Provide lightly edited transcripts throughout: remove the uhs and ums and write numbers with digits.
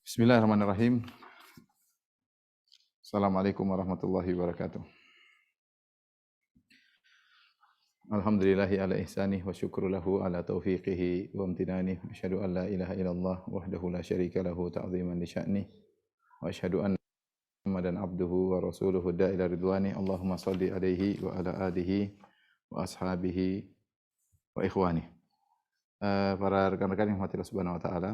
Bismillahirrahmanirrahim. Assalamualaikum warahmatullahi wabarakatuh. Alhamdulillahi ala ihsanih wa syukru lahu ala taufiqihi wa amtinanih. Wa asyhadu an la ilaha illallah wahdahu la syarika lahu ta'ziman li sya'nih. Wa asyhadu anna Muhammadan abduhu wa rasuluhu da'ila ridwani. Allahumma salli alaihi wa ala alihi wa ashabihi wa ikhwani. Para rekan-rekan yang dirahmati Allah Subhanahu wa taala,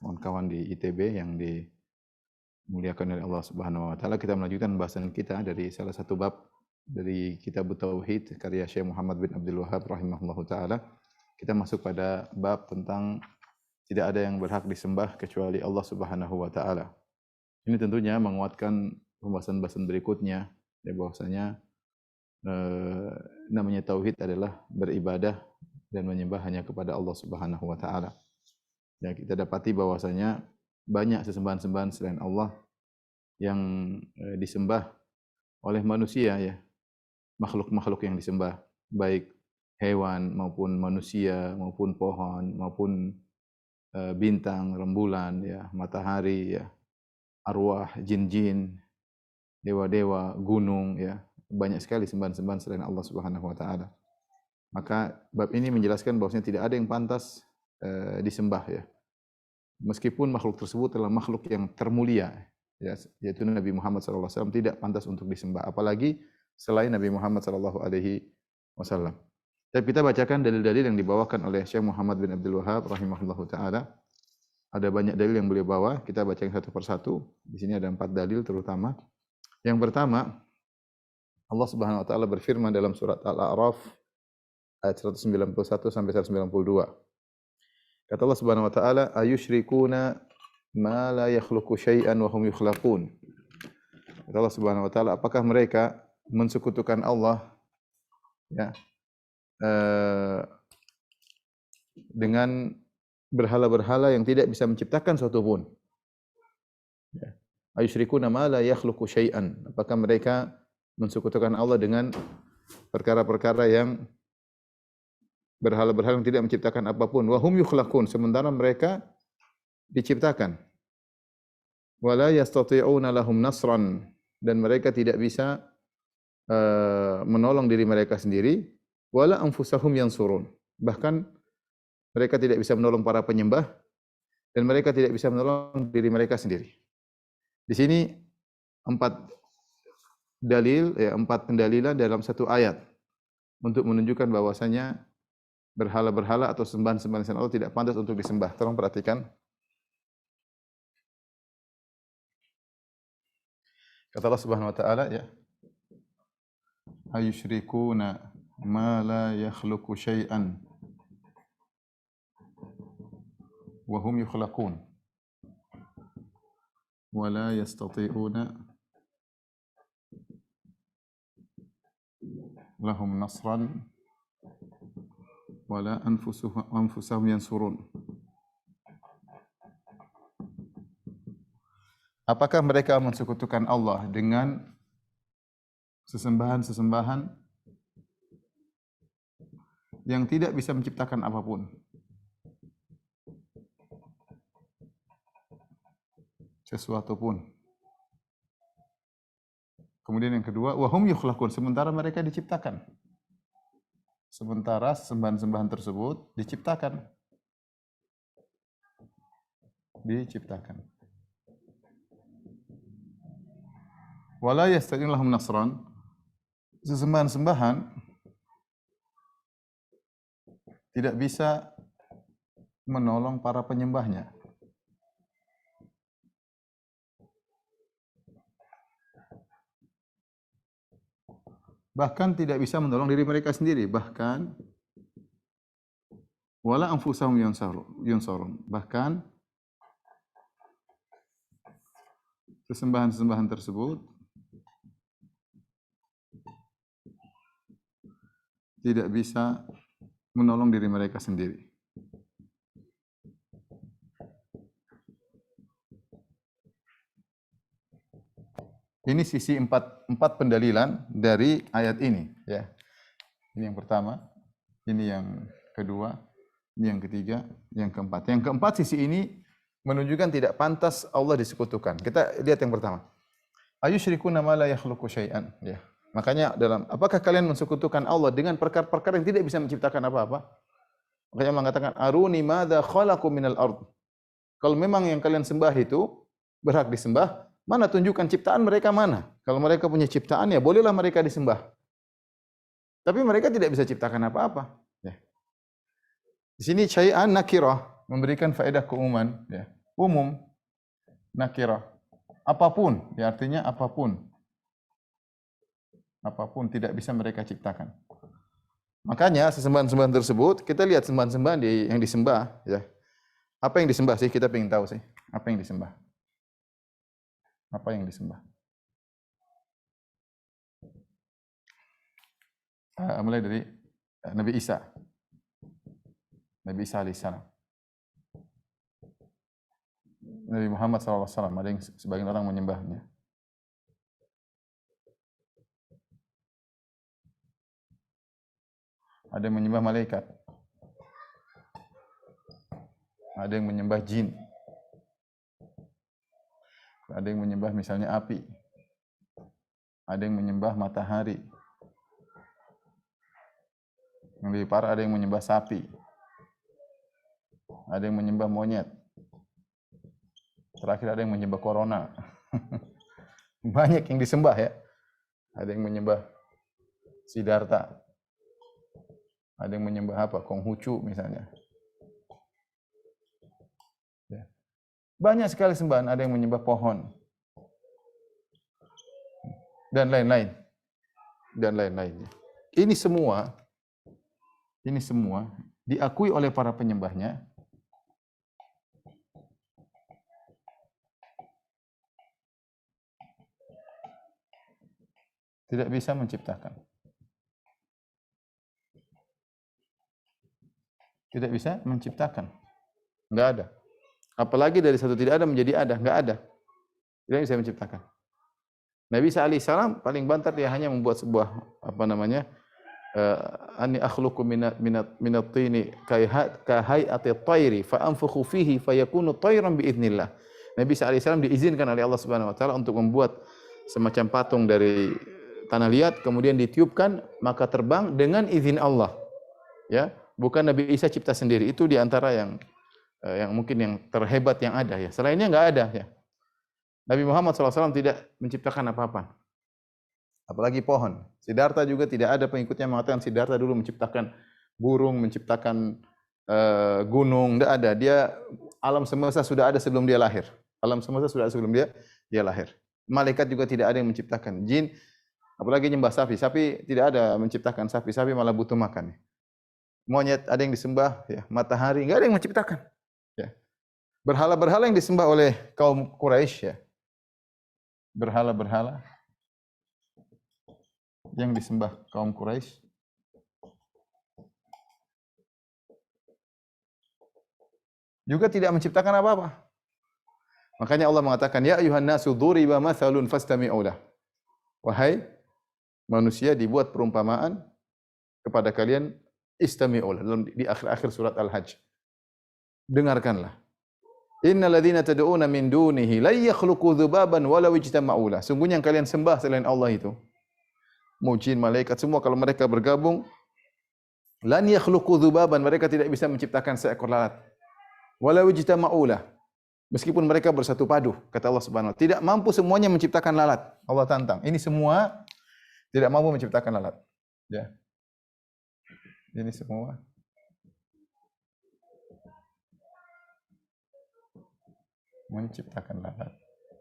kawan-kawan di ITB yang dimuliakan oleh Allah Subhanahu wa taala, kita melanjutkan pembahasan kita dari salah satu bab dari Kitab Tauhid karya Syekh Muhammad bin Abdul Wahhab rahimahullahu taala. Kita masuk pada bab tentang tidak ada yang berhak disembah kecuali Allah Subhanahu wa taala. Ini tentunya menguatkan pembahasan-pembahasan berikutnya, ya, bahwasanya namanya tauhid adalah beribadah dan menyembah hanya kepada Allah Subhanahu wa taala. Ya, kita dapati bahwasanya banyak sesembahan-sembahan selain Allah yang disembah oleh manusia, ya. Makhluk-makhluk yang disembah, baik hewan maupun manusia maupun pohon maupun bintang, rembulan, ya, matahari, ya, arwah, jin-jin, dewa-dewa, gunung, ya. Banyak sekali sembahan-sembahan selain Allah Subhanahu wa taala. Maka bab ini menjelaskan bahwasanya tidak ada yang pantas disembah, ya. Meskipun makhluk tersebut adalah makhluk yang termulia, ya, yaitu Nabi Muhammad SAW, tidak pantas untuk disembah, apalagi selain Nabi Muhammad SAW. Tapi kita bacakan dalil-dalil yang dibawakan oleh Syekh Muhammad bin Abdul Wahhab rahimahullahu taala. Ada banyak dalil yang beliau bawa, kita bacakan satu persatu. Di sini ada 4 dalil terutama. Yang pertama, Allah Subhanahu wa taala berfirman dalam surat Al-A'raf ayat 191 sampai 192. Kata Allah Subhanahu wa taala, ayusyrikuna ma la yakhluqu syai'an wa hum yukhlaqun. Kata Allah Subhanahu wa taala, apakah mereka mensekutukan Allah, ya, dengan berhala-berhala yang tidak bisa menciptakan suatu pun. Ya. Ayusyrikuna ma la yakhluqu syai'an. Apakah mereka mensekutukan Allah dengan perkara-perkara yang berhala-berhala yang tidak menciptakan apapun. Wa hum yukhlaqun, sementara mereka diciptakan. Wa la yastati'una lahum nasran, dan mereka tidak bisa menolong diri mereka sendiri. Wala anfusahum yansurun, bahkan mereka tidak bisa menolong para penyembah dan mereka tidak bisa menolong diri mereka sendiri. Di sini 4 dalil, ya, 4 pendalilan dalam satu ayat untuk menunjukkan bahwasanya berhala-berhala atau sembahan-sembahan selain Allah tidak pantas untuk disembah. Tolong perhatikan. Kata Allah Subhanahu wa taala, ya, ayusyrikuna ma la yakhluqu syai'an wa hum yukhlaqun wa la yastati'una lahum nasran wala anfusahum yansurun. Apakah mereka mensekutukan Allah dengan sesembahan-sesembahan yang tidak bisa menciptakan apapun? Sesuatu pun. Kemudian yang kedua, wa hum yukhlaqun, sementara mereka diciptakan. Sementara sembahan-sembahan tersebut diciptakan. Wala yastati'una lahum nasran, sesembahan-sembahan tidak bisa menolong para penyembahnya. Bahkan tidak bisa menolong diri mereka sendiri, bahkan wala anfusahum yansarun, bahkan sesembahan-sembahan tersebut tidak bisa menolong diri mereka sendiri. Ini sisi 4 pendalilan dari ayat ini, ya. Ini yang pertama, ini yang kedua, ini yang ketiga, yang keempat. Yang keempat, sisi ini menunjukkan tidak pantas Allah disekutukan. Kita lihat yang pertama. Ayusyrikuna ma la yakhluqu syai'an, ya. Makanya apakah kalian mensekutukan Allah dengan perkara-perkara yang tidak bisa menciptakan apa-apa? Makanya Allah mengatakan aruni madza khalaqu minal ard. Kalau memang yang kalian sembah itu berhak disembah, mana tunjukkan ciptaan mereka mana? Kalau mereka punya ciptaan ya bolehlah mereka disembah. Tapi mereka tidak bisa ciptakan apa-apa, ya. Di sini syai'an nakirah memberikan faedah keumuman, ya. Umum nakirah. Apapun, ya artinya apapun. Apapun tidak bisa mereka ciptakan. Makanya sesembahan-sembahan tersebut, kita lihat sembahan-sembahan yang disembah, ya. Apa yang disembah sih? Kita ingin tahu sih. Apa yang disembah? Apa yang disembah? Mulai dari Nabi Isa. Nabi Isa alaihissalam. Nabi Muhammad SAW, ada yang sebagian orang menyembahnya. Ada yang menyembah malaikat. Ada yang menyembah jin. Ada yang menyembah misalnya api. Ada yang menyembah matahari. Yang lebih parah ada yang menyembah sapi. Ada yang menyembah monyet. Terakhir ada yang menyembah corona. Banyak yang disembah ya. Ada yang menyembah Siddhartha. Ada yang menyembah apa? Konghucu misalnya. Ya. Banyak sekali sembahan. Ada yang menyembah pohon. Dan lain-lain. Dan lain-lainnya. Ini semua diakui oleh para penyembahnya. Tidak bisa menciptakan. Tidak bisa menciptakan. Enggak ada. Apalagi dari satu tidak ada menjadi ada, enggak ada. Tidak bisa menciptakan. Nabi Isa alaihissalam paling banter dia hanya membuat sebuah ani akhluqu minat tini ka hayati at-tayri fa anfukhu fihi fayakunu tayran bi idznillah. Nabi Isa alaihissalam diizinkan oleh Allah Subhanahu wa taala untuk membuat semacam patung dari tanah liat, kemudian ditiupkan maka terbang dengan izin Allah. Ya, bukan Nabi Isa cipta sendiri. Itu di antara yang mungkin yang terhebat yang ada ya. Selainnya enggak ada ya. Nabi Muhammad SAW tidak menciptakan apa-apa. Apalagi pohon. Siddhartha juga tidak ada pengikutnya yang mengatakan Siddhartha dulu menciptakan burung, menciptakan gunung, tidak ada. Dia alam semesta sudah ada sebelum dia lahir. Alam semesta sudah ada sebelum dia lahir. Malaikat juga tidak ada yang menciptakan. Jin, apalagi nyembah sapi. Sapi tidak ada menciptakan sapi. Sapi malah butuh makan. Monyet ada yang disembah, ya. Matahari enggak ada yang menciptakan. Ya. Berhala-berhala yang disembah oleh kaum Quraisy, ya. Berhala-berhala yang disembah kaum Quraisy juga tidak menciptakan apa-apa. Makanya Allah mengatakan, ya ayuhan nasu duriba mathalun fastami'u lah. Wahai manusia, dibuat perumpamaan kepada kalian, istami'u lah, di akhir-akhir surat Al-Hajj. Dengarkanlah. Innal ladzina tad'una min dunihi la yakhluqu dzubaban walau ijtama'u lah. Sungguhnya yang kalian sembah selain Allah itu, jin, malaikat, semua kalau mereka bergabung, lan yakhluqu dzubaban, mereka tidak bisa menciptakan seekor lalat. Walau ijtama'u lah. Meskipun mereka bersatu padu, kata Allah Subhanahu wa taala, tidak mampu semuanya menciptakan lalat. Allah tantang. Ini semua tidak mampu menciptakan lalat. Ya. Ini semua menciptakan lalat.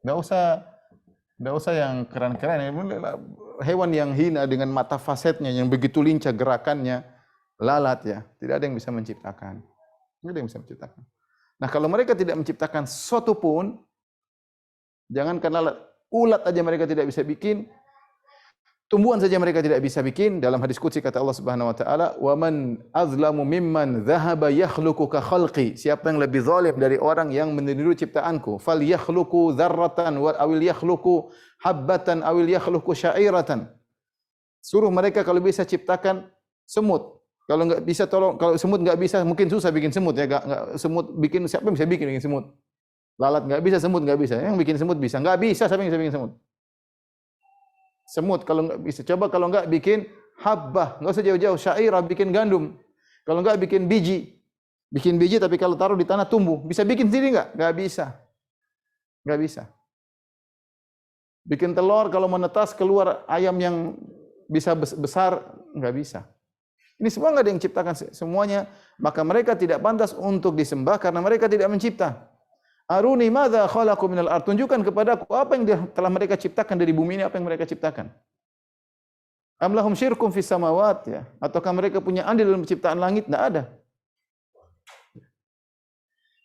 Enggak usah yang keren-keren. Hewan yang hina dengan mata fasetnya yang begitu lincah gerakannya, lalat ya. Tidak ada yang bisa menciptakan. Tidak ada yang bisa menciptakan. Nah, kalau mereka tidak menciptakan sesuatu pun, jangankan lalat, ulat aja mereka tidak bisa bikin, tumbuhan saja mereka tidak bisa bikin. Dalam hadis qudsi kata Allah Subhanahu wa taala, "Wa man azlamu mimman dhahaba yakhluqu ka khalqi." Siapa yang lebih zalim dari orang yang meniru ciptaanku? Fal yakhluqu dzarratan wa awil yakhluqu habbatan awil yakhluqu sya'iratan. Suruh mereka kalau bisa ciptakan semut. Kalau enggak bisa tolong, kalau semut enggak bisa, mungkin susah bikin semut ya, enggak semut bikin, siapa yang bisa bikin semut? Lalat nggak bisa, semut nggak bisa. Yang bikin semut bisa, nggak bisa. Siapa yang bisa bikin semut? Semut kalau nggak bisa. Coba kalau nggak bikin habbah, nggak usah jauh-jauh. Syairah bikin gandum. Kalau nggak bikin biji, tapi kalau taruh di tanah tumbuh. Bisa bikin sendiri nggak? Nggak bisa, nggak bisa. Bikin telur kalau menetas keluar ayam yang bisa besar, nggak bisa. Ini semua nggak ada yang ciptakan semuanya. Maka mereka tidak pantas untuk disembah karena mereka tidak mencipta. Aruni madza khalaqu minal ard. Tunjukkan kepadaku apa yang telah mereka ciptakan dari bumi ini, apa yang mereka ciptakan. Am lahum syirkum fis samawat, ya. Ataukah mereka punya andil dalam penciptaan langit? Tidak ada.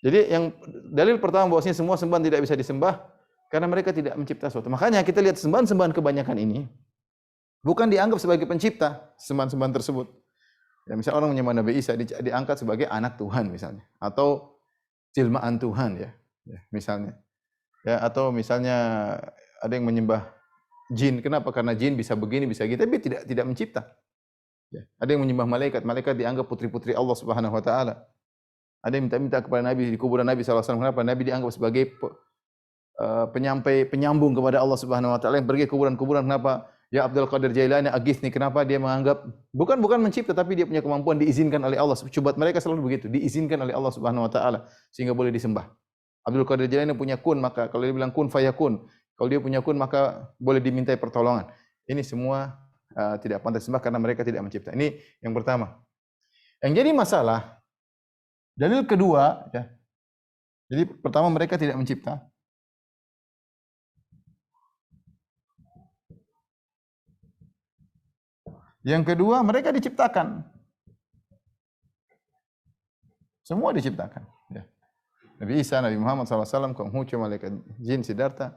Jadi yang dalil pertama bahwasanya semua sembahan tidak bisa disembah karena mereka tidak mencipta sesuatu. Makanya kita lihat sembahan-sembahan kebanyakan ini bukan dianggap sebagai pencipta sembahan-sembahan tersebut. Ya, misalnya orang menyembah Nabi Isa diangkat sebagai anak Tuhan misalnya, atau jelmaan Tuhan ya, misalnya. Ya, atau misalnya ada yang menyembah jin. Kenapa? Karena jin bisa begini, bisa gitu, tapi tidak mencipta. Ya. Ada yang menyembah malaikat, malaikat dianggap putri-putri Allah Subhanahu wa taala. Ada yang minta kepada Nabi di kuburan Nabi sallallahu alaihi wasallam. Kenapa? Nabi dianggap sebagai penyambung kepada Allah Subhanahu wa taala. Yang pergi ke kuburan-kuburan, kenapa? Ya Abdul Qadir Jailani aghithni, kenapa? Dia menganggap bukan mencipta, tapi dia punya kemampuan, diizinkan oleh Allah. Cubat mereka selalu begitu, diizinkan oleh Allah Subhanahu wa taala sehingga boleh disembah. Abdul Qadir Jailani punya kun, maka kalau dia bilang kun fayakun. Kalau dia punya kun, maka boleh dimintai pertolongan. Ini semua tidak pantas disembah karena mereka tidak mencipta. Ini yang pertama. Yang jadi masalah, dalil kedua, ya. Jadi pertama mereka tidak mencipta. Yang kedua, mereka diciptakan. Semua diciptakan. Ya. Nabi Isa, Nabi Muhammad SAW, Konghucu, malaikat jin, Siddhartha.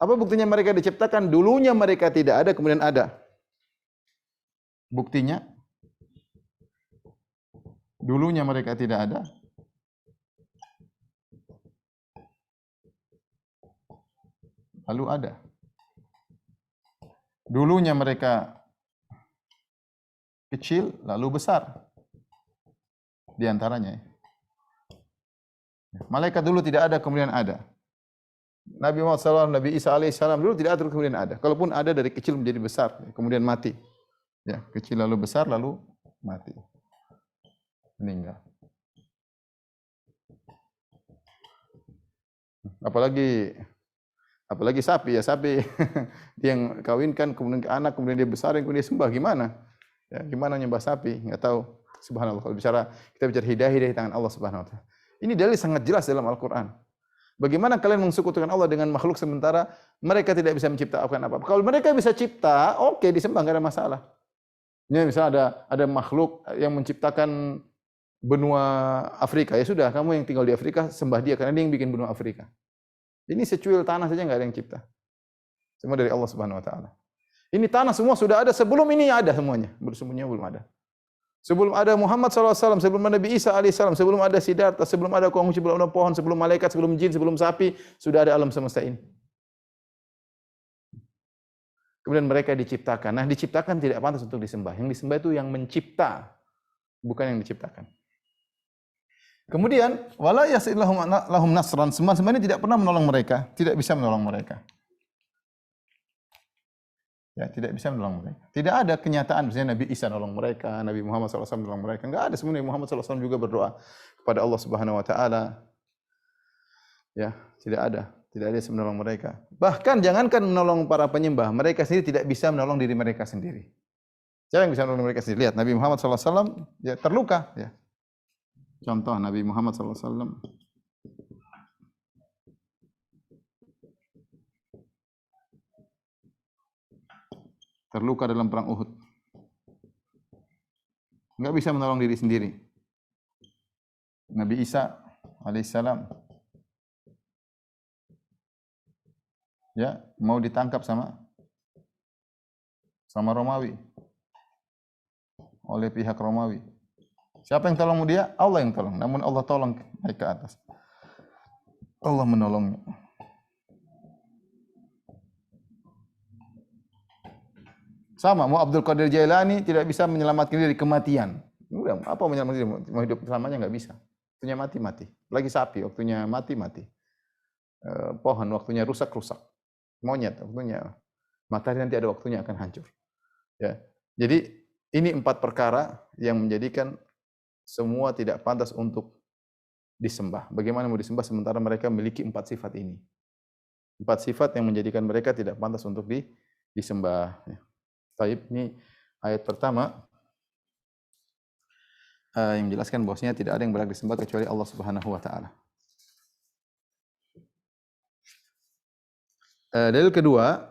Apa buktinya mereka diciptakan? Dulunya mereka tidak ada, kemudian ada. Buktinya, dulunya mereka tidak ada, lalu ada. Dulunya mereka kecil, lalu besar. Di antaranya. Malaikat dulu tidak ada, kemudian ada. Nabi Muhammad SAW, Nabi Isa alaihissalam dulu tidak ada, kemudian ada. Kalaupun ada, dari kecil menjadi besar, kemudian mati. Ya, kecil lalu besar, lalu mati. Meninggal. Apalagi sapi, ya sapi dia yang kawinkan, kemudian ke anak, kemudian dia besarin, kemudian dia sembah, gimana? Ya, gimana nyembah sapi? Enggak tahu. Subhanallah. Kalau kita bicara hidayah di tangan Allah Subhanahu wa taala. Ini dalil sangat jelas dalam Al-Qur'an. Bagaimana kalian mensekutukan Allah dengan makhluk sementara mereka tidak bisa menciptakan apa-apa? Kalau mereka bisa cipta, oke, disembah, enggak ada masalah. Ini misalnya ada makhluk yang menciptakan benua Afrika, ya sudah, kamu yang tinggal di Afrika sembah dia karena dia yang bikin benua Afrika. Ini secuil tanah saja enggak ada yang cipta. Semua dari Allah Subhanahu wa taala. Ini tanah semua sudah ada, sebelum ini ada semuanya. Semuanya belum ada. Sebelum ada Muhammad SAW, sebelum ada Nabi Isa AS, sebelum ada Siddhartha, sebelum ada Konghucu, sebelum ada pohon, sebelum malaikat, sebelum jin, sebelum sapi, sudah ada alam semesta ini. Kemudian mereka diciptakan. Nah, diciptakan tidak pantas untuk disembah. Yang disembah itu yang mencipta, bukan yang diciptakan. Kemudian, wala yasilahum nasran, semua ini tidak pernah menolong mereka, tidak bisa menolong mereka. Ya, tidak bisa menolong mereka. Tidak ada kenyataan misalnya Nabi Isa nolong mereka, Nabi Muhammad SAW nolong mereka. Enggak ada. Sebenarnya Muhammad SAW juga berdoa kepada Allah Subhanahu wa taala. Ya, tidak ada. Tidak ada yang menolong mereka. Bahkan jangankan menolong para penyembah, mereka sendiri tidak bisa menolong diri mereka sendiri. Siapa yang bisa menolong mereka sendiri? Lihat Nabi Muhammad SAW ya terluka, ya. Contoh Nabi Muhammad SAW terluka dalam perang Uhud. Enggak bisa menolong diri sendiri. Nabi Isa alaihissalam ya mau ditangkap sama Romawi, oleh pihak Romawi. Siapa yang tolong dia? Allah yang tolong. Namun Allah tolong naik ke atas. Allah menolongnya. Sama, mau Abdul Qadir Jailani tidak bisa menyelamatkan diri dari kematian. Udah, apa menyelamatkan diri? Mau hidup selamanya enggak bisa. Waktunya mati. Lagi sapi, waktunya mati. pohon waktunya rusak, monyet waktunya, matahari nanti ada waktunya akan hancur. Ya. Jadi ini 4 perkara yang menjadikan semua tidak pantas untuk disembah. Bagaimana mau disembah sementara mereka memiliki 4 sifat ini? 4 sifat yang menjadikan mereka tidak pantas untuk disembah. Ya. Baik, ini ayat pertama yang menjelaskan bahwasanya tidak ada yang berhak disembah kecuali Allah Subhanahu wa taala. Dalil kedua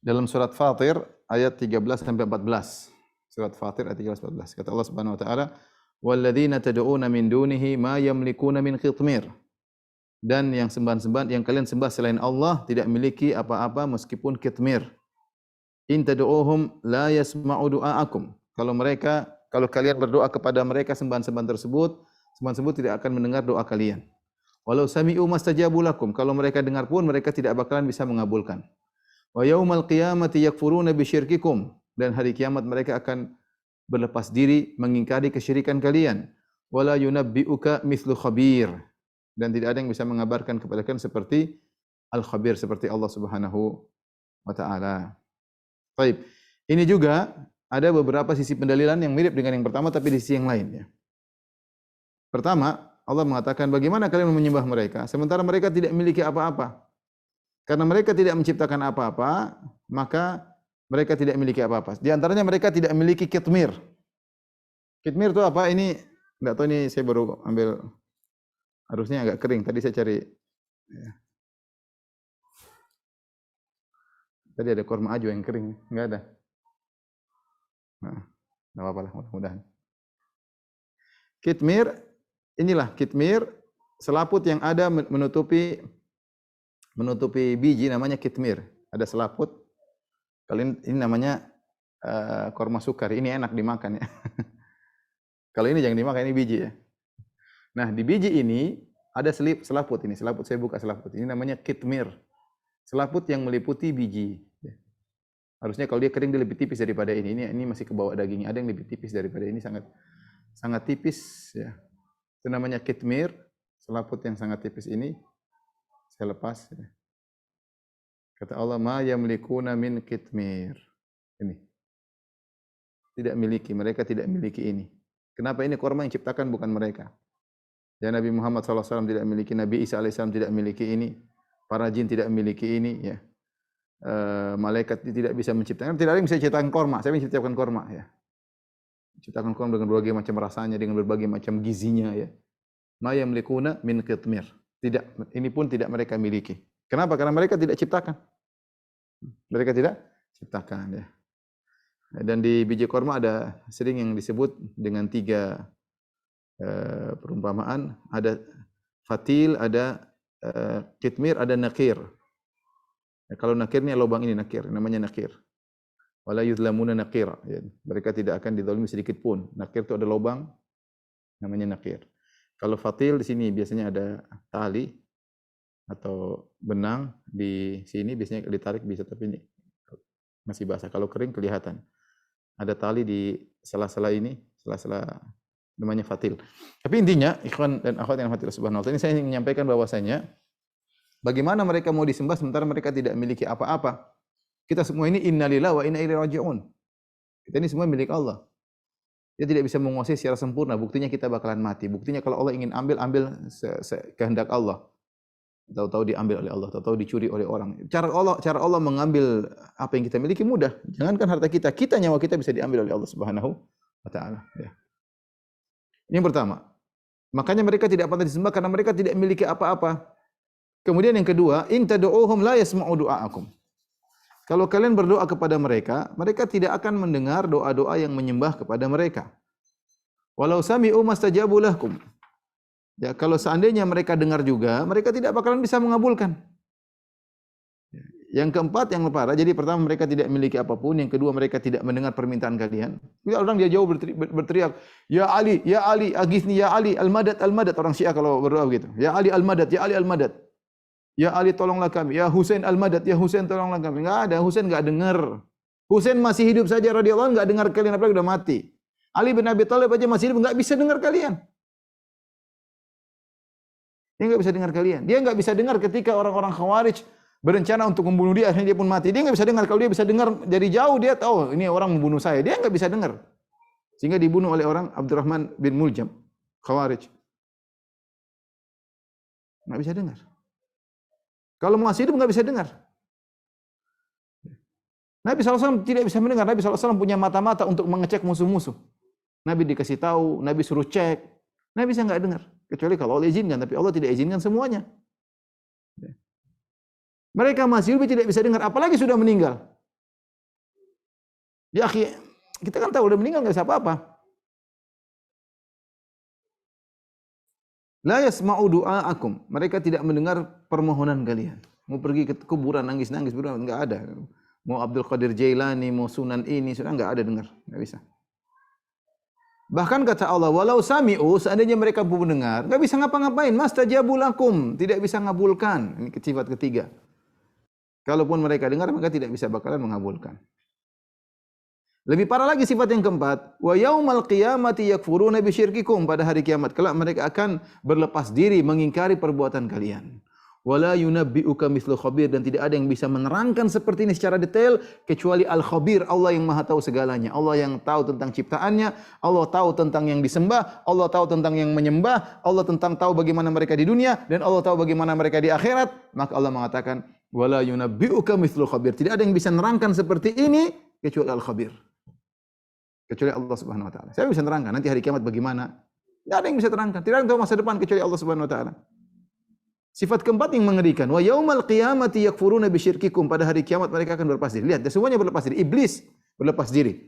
dalam surat Fatir ayat 13 sampai 14. Surat Fatir ayat 13 14. Kata Allah Subhanahu wa taala, "Walladzina tad'una min dunihi ma yamlikuna min qitmir." Dan yang sembahan-sembahan yang kalian sembah selain Allah tidak memiliki apa-apa meskipun qitmir. In tad'uuhum la yasma'u du'aakum. Kalau kalian berdoa kepada mereka sembahan-sembahan tersebut tidak akan mendengar doa kalian. Walau sami'u mastajabu lakum. Kalau mereka dengar pun mereka tidak bakalan bisa mengabulkan. Wa yaumal qiyamati yakfuruna bisyirkikum. Dan hari kiamat mereka akan berlepas diri mengingkari kesyirikan kalian. Wala yunabbi'uka mithlu khabir. Dan tidak ada yang bisa mengabarkan kepada kalian seperti al-khabir, seperti Allah Subhanahu wa taala. Baik. Ini juga ada beberapa sisi pendalilan yang mirip dengan yang pertama tapi di sisi yang lain ya. Pertama, Allah mengatakan bagaimana kalian menyembah mereka sementara mereka tidak memiliki apa-apa. Karena mereka tidak menciptakan apa-apa, maka mereka tidak memiliki apa-apa. Di antaranya mereka tidak memiliki kitmir. Kitmir itu apa? Ini enggak tahu, ini saya baru ambil, harusnya agak kering. Tadi saya cari ya. Tadi ada korma ajo yang kering, enggak ada. Nah, enggak apa-apa lah, mudah-mudahan. Kitmir, inilah kitmir, selaput yang ada menutupi biji namanya kitmir. Ada selaput. Kalau ini namanya korma sukar. Ini enak dimakan ya. Kalau ini jangan dimakan, ini biji ya. Nah, di biji ini ada selaput ini. Selaput, saya buka selaput. Ini namanya kitmir. Selaput yang meliputi biji. Harusnya kalau dia kering dia lebih tipis daripada ini. Ini masih ke bawah dagingnya. Ada yang lebih tipis daripada ini, sangat tipis ya. Itu namanya kitmir, selaput yang sangat tipis ini. Saya lepas ya. Kata Allah, ma yamlikuna min kitmir. Ini. Tidak miliki, mereka tidak miliki ini. Kenapa ini korma yang ciptakan bukan mereka? Ya, Nabi Muhammad SAW tidak memiliki, Nabi Isa AS tidak memiliki ini, para jin tidak memiliki ini ya. Malaikat tidak bisa menciptakan, tidak ada yang bisa ciptakan korma. Saya menciptakan korma ya. Ciptakan korma dengan berbagai macam rasanya, dengan berbagai macam gizinya ya. Ma yamlikuna min qitmir. Tidak, ini pun tidak mereka miliki. Kenapa? Karena mereka tidak ciptakan. Mereka tidak ciptakan ya. Dan di biji korma ada sering yang disebut dengan 3 perumpamaan. Ada fatil, ada qitmir, ada nakir. Ya, kalau nakir ini lubang ini nakir, namanya nakir. Wala yuzlamuna nakira. Ya, mereka tidak akan dizalimi sedikit pun. Nakir itu ada lubang, namanya nakir. Kalau fatil di sini biasanya ada tali atau benang di sini, biasanya ditarik bisa, tapi ini masih basah. Kalau kering kelihatan. Ada tali di sela-sela ini, sela-sela, namanya fatil. Tapi intinya, ikhwan dan akhwat yang rahmatillah subhanahu wa ta'ala, ini saya ingin menyampaikan bahwasanya bagaimana mereka mau disembah sementara mereka tidak memiliki apa-apa. Kita semua ini innalillahi wa inna ilaihi raji'un. Kita ini semua milik Allah. Dia tidak bisa menguasai secara sempurna. Buktinya kita bakalan mati. Buktinya kalau Allah ingin ambil kehendak Allah. Tahu-tahu diambil oleh Allah, tahu-tahu dicuri oleh orang. Cara Allah mengambil apa yang kita miliki mudah. Jangankan harta kita, nyawa kita bisa diambil oleh Allah Subhanahu wa taala ya. Ini yang pertama. Makanya mereka tidak pantas disembah karena mereka tidak memiliki apa-apa. Kemudian yang kedua, in tad'uuhum la yasma'u du'aakum. Kalau kalian berdoa kepada mereka, mereka tidak akan mendengar doa-doa yang menyembah kepada mereka. Walau sami'u mastajabu lakum. Ya, kalau seandainya mereka dengar juga, mereka tidak bakalan bisa mengabulkan. Yang keempat, yang parah, jadi pertama mereka tidak memiliki apapun, yang kedua mereka tidak mendengar permintaan kalian. Ya, orang dia jauh berteriak, ya Ali, aghithni ya Ali, al-madad, al-madad. Orang Syiah kalau berdoa begitu. Ya Ali al-madad, ya Ali al-madad. Ya Ali tolonglah kami, ya Husain al-madad, ya Husain tolonglah kami. Enggak ada, Husain enggak dengar. Husain masih hidup saja radhiyallahu anhu enggak dengar kalian, apalagi sudah mati. Ali bin Abi Thalib aja masih hidup enggak bisa dengar kalian. Dia nggak bisa dengar kalian. Dia nggak bisa dengar ketika orang-orang Khawarij berencana untuk membunuh dia, akhirnya dia pun mati. Dia nggak bisa dengar. Kalau dia bisa dengar dari jauh, dia tahu ini orang membunuh saya. Dia nggak bisa dengar. Sehingga dibunuh oleh orang Abdurrahman bin Muljam, Khawarij. Nggak bisa dengar. Kalau masih hidup nggak bisa dengar. Nabi SAW tidak bisa mendengar. Nabi SAW punya mata-mata untuk mengecek musuh-musuh. Nabi dikasih tahu, Nabi suruh cek. Nabi bisa nggak dengar. Kecuali kalau Allah izinkan, tapi Allah tidak izinkan semuanya. Mereka masih hidup tidak bisa dengar, apalagi sudah meninggal. Ya akhi, kita kan tahu udah meninggal nggak bisa apa-apa. La yasma'u du'aakum. Mereka tidak mendengar permohonan kalian. Mau pergi ke kuburan nangis-nangis, enggak ada. Mau Abdul Qadir Jailani, mau Sunan ini, sudah enggak ada dengar, enggak bisa. Bahkan kata Allah, walau sami'u, seandainya mereka pun mendengar, enggak bisa ngapa-ngapain, mastajabu lakum, tidak bisa ngabulkan. Ini sifat ketiga. Kalaupun mereka dengar, maka tidak bisa bakalan mengabulkan. Lebih parah lagi sifat yang keempat, wa yaumal qiyamati yakfuruna bisyirkikum, pada hari kiamat kelak mereka akan berlepas diri mengingkari perbuatan kalian. Wala yunabbi'uka mithlu khabir, dan tidak ada yang bisa menerangkan seperti ini secara detail kecuali Al-Khabir, Allah yang Maha tahu segalanya. Allah yang tahu tentang ciptaannya, Allah tahu tentang yang disembah, Allah tahu tentang yang menyembah, Allah tentang tahu bagaimana mereka di dunia, dan Allah tahu bagaimana mereka di akhirat. Maka Allah mengatakan, wala yunabbi'uka mithlu khabir, tidak ada yang bisa menerangkan seperti ini kecuali Al-Khabir. Kecuali Allah Subhanahu wa taala. Saya bisa terangkan nanti hari kiamat bagaimana. Tidak ada yang bisa terangkan. Tidak ada yang tahu masa depan kecuali Allah Subhanahu wa taala. Sifat keempat yang mengerikan, wa yaumal qiyamati yakfuruna bisyirkikum, pada hari kiamat mereka akan berlepas diri. Lihat, semuanya berlepas diri. Iblis berlepas diri.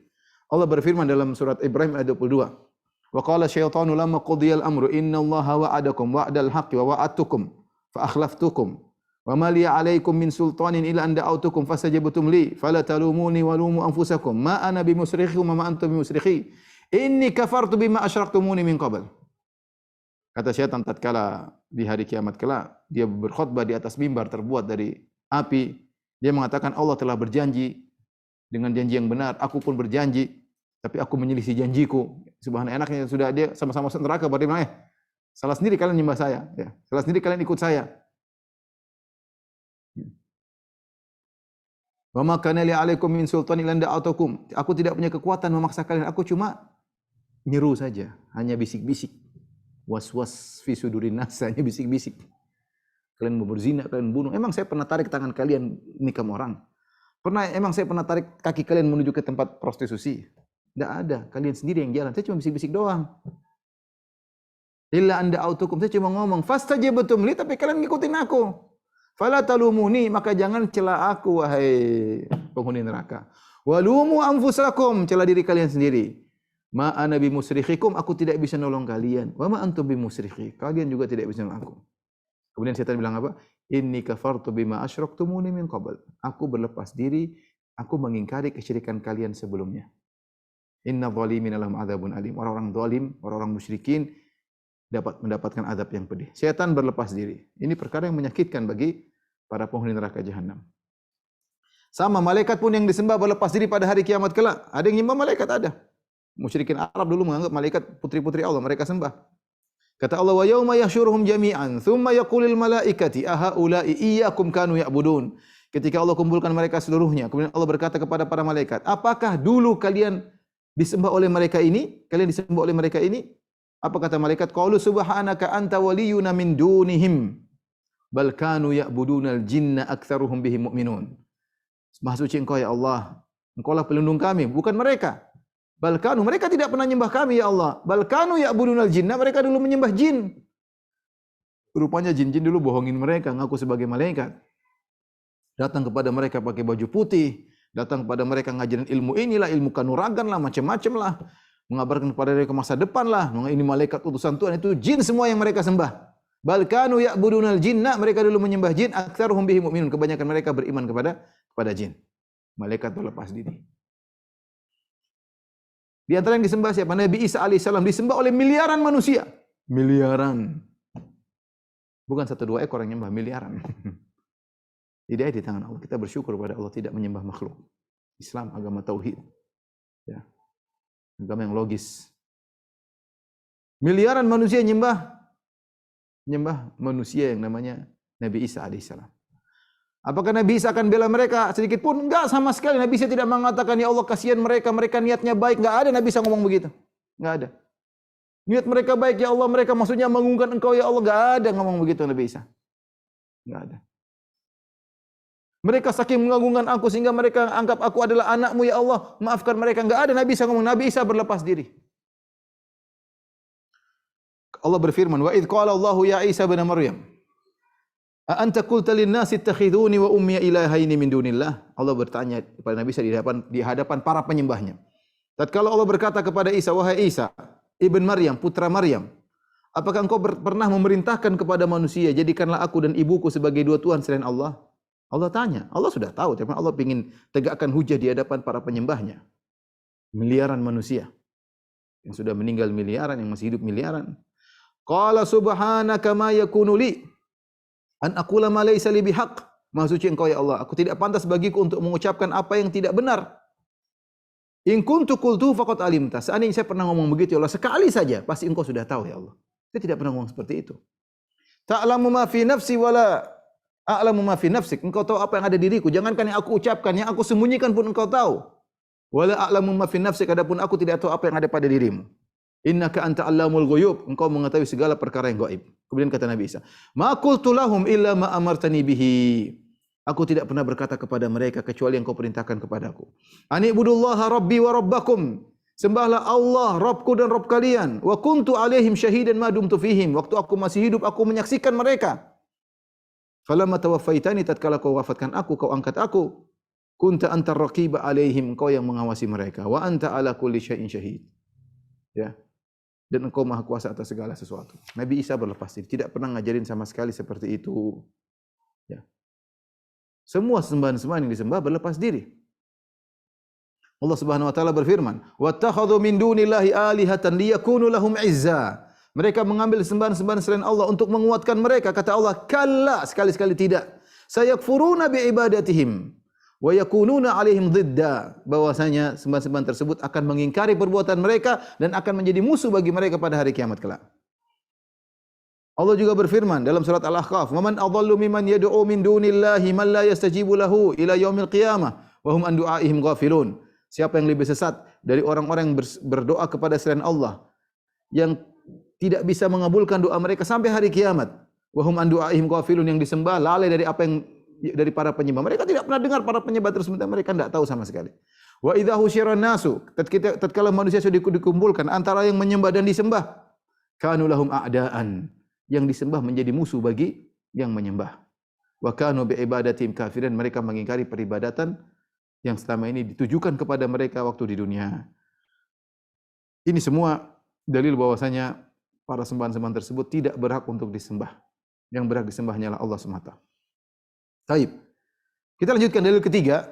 Allah berfirman dalam surat Ibrahim ayat 22. Wa qala syaitanu lamma qudiyal amru innallaha wa'adakum wa'dal haqqi wa wa'adtukum fa akhlaftukum. Wa ma liya 'alaikum min sultanin illa an da'awtukum fastajabtum li fala talumuni wa lumu anfusakum ma ana bimusrikhikum wa ma antum bimusrikhi inni kafartu bima asyraktumuni min qabl. Kata syaitan tatkala di hari kiamat kelak dia berkhutbah di atas mimbar terbuat dari api, dia mengatakan Allah telah berjanji dengan janji yang benar, aku pun berjanji tapi aku menyelisih janjiku. Subhanallah, enaknya sudah dia sama-sama neraka, bagaimana salah sendiri kalian nyembah saya, ya. Salah sendiri kalian ikut saya. Wa ma kana li 'alaikum min sultanin illa da'atukum. Aku tidak punya kekuatan memaksa kalian, aku cuma nyeru saja, hanya bisik-bisik. Was-was fi sudurin nas, hanya bisik-bisik. Kalian mau berzina, kalian bunuh. Emang saya pernah tarik tangan kalian nikam orang? Emang saya pernah tarik kaki kalian menuju ke tempat prostitusi? Tidak ada, kalian sendiri yang jalan. Saya cuma bisik-bisik doang. Illa anda autukum, saya cuma ngomong, fastajabtum li, tapi kalian ngikutin aku. Fala talumuni, maka jangan cela aku, wahai penghuni neraka. Walumu anfusakum, cela diri kalian sendiri. Ma ana bimusrikhikum, aku tidak bisa nolong kalian. Wa ma antum bimusrikhi, kalian juga tidak bisa nolong aku. Kemudian setan bilang apa? Inni kafartu bima asyraktumuni min qabl. Aku berlepas diri, aku mengingkari kesyirikan kalian sebelumnya. Inna zalimina lahum adzabun alim. Orang-orang zalim, orang-orang musyrikin dapat mendapatkan azab yang pedih. Setan berlepas diri. Ini perkara yang menyakitkan bagi para penghuni neraka jahanam. Sama malaikat pun yang disembah berlepas diri pada hari kiamat kelak. Ada yang nyembah malaikat, ada. Musyrikin Arab dulu menganggap malaikat putri-putri Allah, mereka sembah. Kata Allah, wa yauma yahsyuruhum jami'an thumma yaqulul malaikati ahaula'i iyyakum kanu ya'budun. Ketika Allah kumpulkan mereka seluruhnya, kemudian Allah berkata kepada para malaikat, apakah dulu kalian disembah oleh mereka ini? Kalian disembah oleh mereka ini? Apa kata malaikat? Qalu subhanaka anta waliyuna min dunihim bal kanu ya'budunal jinna aktsaruhum bihim mu'minun. Maha suci Engkau ya Allah. Engkau lah pelindung kami, bukan mereka. Bal kanu, mereka tidak pernah menyembah kami ya Allah. Bal kanu ya'budunal jinna, mereka dulu menyembah jin. Rupanya jin-jin dulu bohongin mereka, ngaku sebagai malaikat. Datang kepada mereka pakai baju putih, datang kepada mereka ngajarin ilmu inilah, ilmu kanuragan lah, macam-macam lah. Mengabarkan kepada mereka masa depan lah. Ini malaikat utusan Tuhan, itu jin semua yang mereka sembah. Bal kanu ya'budunal jinna, mereka dulu menyembah jin, aktsaruhum bihim mu'minun, kebanyakan mereka beriman kepada jin. Malaikat berlepas diri. Di antara yang disembah siapa? Nabi Isa alaihissalam disembah oleh miliaran manusia. Miliaran. Bukan satu dua ekor yang menyembah, miliaran. Hidayah di tangan Allah. Kita bersyukur pada Allah tidak menyembah makhluk. Islam agama tauhid. Ya. Agama yang logis. Miliaran manusia nyembah menyembah manusia yang namanya Nabi Isa alaihissalam. Apakah Nabi Isa akan bela mereka sedikit pun? Enggak, sama sekali. Nabi Isa tidak mengatakan, ya Allah kasihan mereka, mereka niatnya baik. Enggak ada Nabi Isa ngomong begitu. Enggak ada. Niat mereka baik, ya Allah, mereka maksudnya mengagungkan Engkau, ya Allah. Enggak ada ngomong begitu Nabi Isa. Enggak ada. Mereka saking mengagungkan aku sehingga mereka anggap aku adalah anakmu, ya Allah. Maafkan mereka. Enggak ada Nabi Isa ngomong. Nabi Isa berlepas diri. Allah berfirman, wa idh qala Allahu ya Isa bin Maryam, a anta qulta lin-nasi ittakhiduni wa ummi ilahaini min dunillah. Allah bertanya kepada Nabi Isa di hadapan para penyembahnya. Tatkala Allah berkata kepada Isa, wahai Isa ibn Maryam, putra Maryam, apakah engkau pernah memerintahkan kepada manusia, jadikanlah aku dan ibuku sebagai dua Tuhan selain Allah? Allah tanya. Allah sudah tahu, tapi Allah ingin tegakkan hujah di hadapan para penyembahnya. Miliaran manusia yang sudah meninggal miliaran, yang masih hidup miliaran. Qala subhanaka ma yakunu li an aqula ma laysa li bihaq. Maha suci Engkau ya Allah, aku tidak pantas bagiku untuk mengucapkan apa yang tidak benar. In kuntu qultu faqad alimta. Seandainya saya pernah ngomong begitu ya Allah, sekali saja pasti Engkau sudah tahu ya Allah. Saya tidak pernah ngomong seperti itu. Ta'lamu ma fi nafsi wala a'lamu ma fi nafsik. Engkau tahu apa yang ada di diriku, jangankan yang aku ucapkan, yang aku sembunyikan pun Engkau tahu. Wala a'lamu ma fi nafsik, adapun aku tidak tahu apa yang ada pada dirimu. Innaka anta allamul ghuyub, engkau mengetahui segala perkara yang gaib. Kemudian kata Nabi Isa, ma qultu lahum illa ma amartani bihi. Aku tidak pernah berkata kepada mereka kecuali yang kau perintahkan kepadaku. Ani ibudullaha rabbi wa rabbakum. Sembahlah Allah, Rabbku dan Rabb kalian. Wa kuntu alaihim syahidan ma dumtu fihim. Waktu aku masih hidup aku menyaksikan mereka. Falamma tawaffaitani, tatkala kau wafatkan aku, kau angkat aku. Kunta antar raqiba alaihim, engkau yang mengawasi mereka. Wa anta ala kulli syai'in syahid. Ya. Dan engkau maha kuasa atas segala sesuatu. Nabi Isa berlepas diri, tidak pernah ngajarin sama sekali seperti itu. Ya. Semua sembahan-sembahan yang disembah berlepas diri. Allah Subhanahu wa taala berfirman, "Wattakhadhu min dunillahi alihatan liyakunu lahum izza." Mereka mengambil sembahan-sembahan selain Allah untuk menguatkan mereka. Kata Allah, "Kalla, sekali-sekali tidak. Sayakfuruna bi ibadatihim wa yakununa alaihim dhidda." Bahwasanya sembahan-sembahan tersebut akan mengingkari perbuatan mereka dan akan menjadi musuh bagi mereka pada hari kiamat kelak. Allah juga berfirman dalam surat Al-Ahqaf, "Wa man adhallu mimman yad'u min dunillahi man la yastajibu lahu ila yaumil qiyamah wa hum an du'aihim ghafilun." Siapa yang lebih sesat dari orang-orang yang berdoa kepada selain Allah yang tidak bisa mengabulkan doa mereka sampai hari kiamat. Wa hum an du'aihim ghafilun, yang disembah lalai dari apa yang dari para penyembah. Mereka tidak pernah dengar para penyembah tersebut, mereka tidak tahu sama sekali. Wa idza husyiran nasu, tatkala manusia sudah dikumpulkan antara yang menyembah dan disembah, kanu lahum a'daan, yang disembah menjadi musuh bagi yang menyembah. Wa kanu bi ibadatihim kafirin, mereka mengingkari peribadatan yang selama ini ditujukan kepada mereka waktu di dunia. Ini semua dalil bahwasanya para sembahan-sembahan tersebut tidak berhak untuk disembah. Yang berhak disembah hanyalah Allah semata. Baik. Kita lanjutkan dalil ketiga.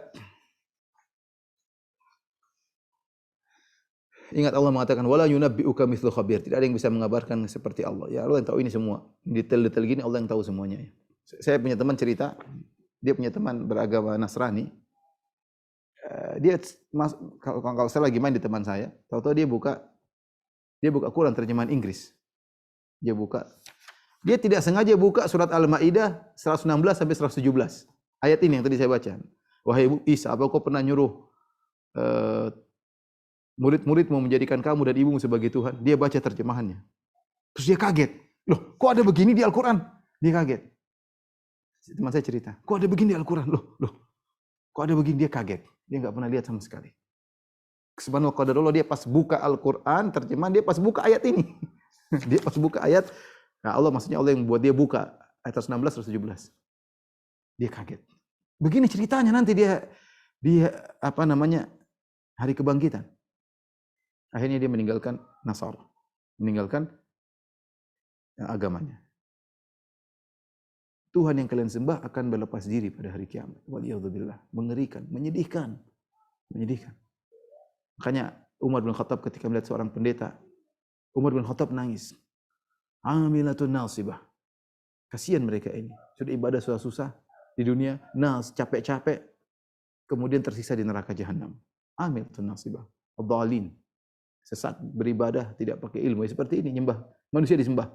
Ingat Allah mengatakan wala yunabbi'uka mithlu khabir. Tidak ada yang bisa mengabarkan seperti Allah. Ya Allah yang tahu ini semua. Detail-detail gini Allah yang tahu semuanya. Saya punya teman cerita, dia punya teman beragama Nasrani. Dia kalau saya lagi main di teman saya, tahu-tahu dia buka Quran terjemahan Inggris. Dia tidak sengaja buka surat Al-Maidah 116 sampai 117. Ayat ini yang tadi saya baca. Wahai Isa, apa kau pernah nyuruh murid-murid mau menjadikan kamu dan ibumu sebagai Tuhan? Dia baca terjemahannya. Terus dia kaget. Loh, kok ada begini di Al-Quran? Dia kaget. Teman saya cerita, kok ada begini di Al-Quran? Loh, kok ada begini? Dia kaget. Dia enggak pernah lihat sama sekali. Subhanallah qadarullah, dia pas buka Al-Quran, terjemahan dia pas buka ayat ini. Dia pas buka ayat, nah Allah maksudnya Allah yang buat dia buka ayat 16 117. Dia kaget. Begini ceritanya nanti dia apa namanya? Hari kebangkitan. Akhirnya dia meninggalkan Nasara, meninggalkan agamanya. Tuhan yang kalian sembah akan berlepas diri pada hari kiamat. Waliyadzubillah. Mengerikan, menyedihkan. Makanya Umar bin Khattab ketika melihat seorang pendeta, Umar bin Khattab nangis. Amilatun nasibah. Kasihan mereka ini. Sudah ibadah susah-susah di dunia, capek-capek, kemudian tersisa di neraka jahanam. Amilatun nasibah. Ad-dhalin. Sesat, beribadah, tidak pakai ilmu. Seperti ini, nyembah. Manusia disembah.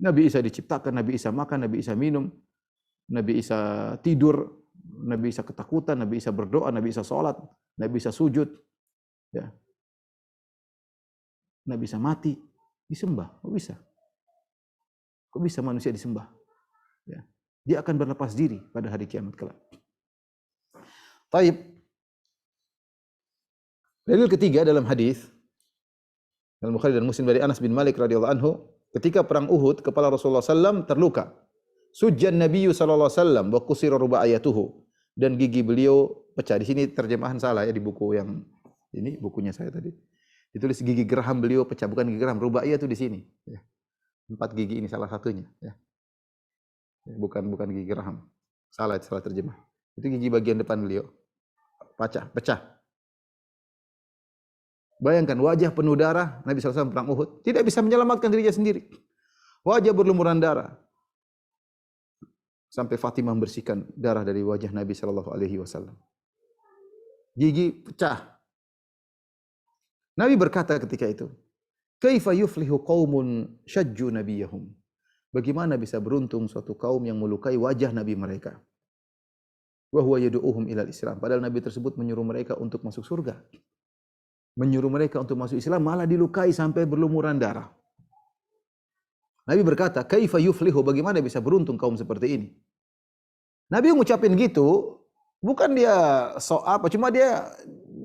Nabi Isa diciptakan, Nabi Isa makan, Nabi Isa minum, Nabi Isa tidur, Nabi Isa ketakutan, Nabi Isa berdoa, Nabi Isa sholat, Nabi Isa sujud, ya. Nabi Isa mati, disembah. Kok bisa? Kok bisa manusia disembah? Ya. Dia akan berlepas diri pada hari kiamat kelak. Taib. Dalil ketiga dalam hadis dalam Bukhari dan Muslim dari Anas bin Malik radhiyallahu anhu, ketika perang Uhud, kepala Rasulullah SAW terluka. Sujjan Nabiyyu sallallahu alaihi wasallam wa kusira rubaiyatuhu, dan gigi beliau pecah. Di sini terjemahan salah ya di buku yang ini, bukunya saya tadi. Ditulis gigi geraham beliau pecah, bukan gigi geraham. Rubaiyah itu di sini. Ya. 4 gigi ini salah satunya. Ya. Bukan gigi geraham. Salah terjemah. Itu gigi bagian depan beliau. Pecah. Bayangkan wajah penuh darah, Nabi SAW perang Uhud, tidak bisa menyelamatkan dirinya sendiri. Wajah berlumuran darah. Sampai Fatimah membersihkan darah dari wajah Nabi SAW. Gigi pecah. Nabi berkata ketika itu, "Kaifa yuflihu qaumun syajju nabiyahum?" Bagaimana bisa beruntung suatu kaum yang melukai wajah Nabi mereka? Wa huwa yad'uuhum ilal Islam. Padahal Nabi tersebut menyuruh mereka untuk masuk surga. Menyuruh mereka untuk masuk Islam, malah dilukai sampai berlumuran darah. Nabi berkata, "Kaifa yuflihu?" Bagaimana bisa beruntung kaum seperti ini? Nabi mengucapin gitu, bukan dia sok apa, cuma dia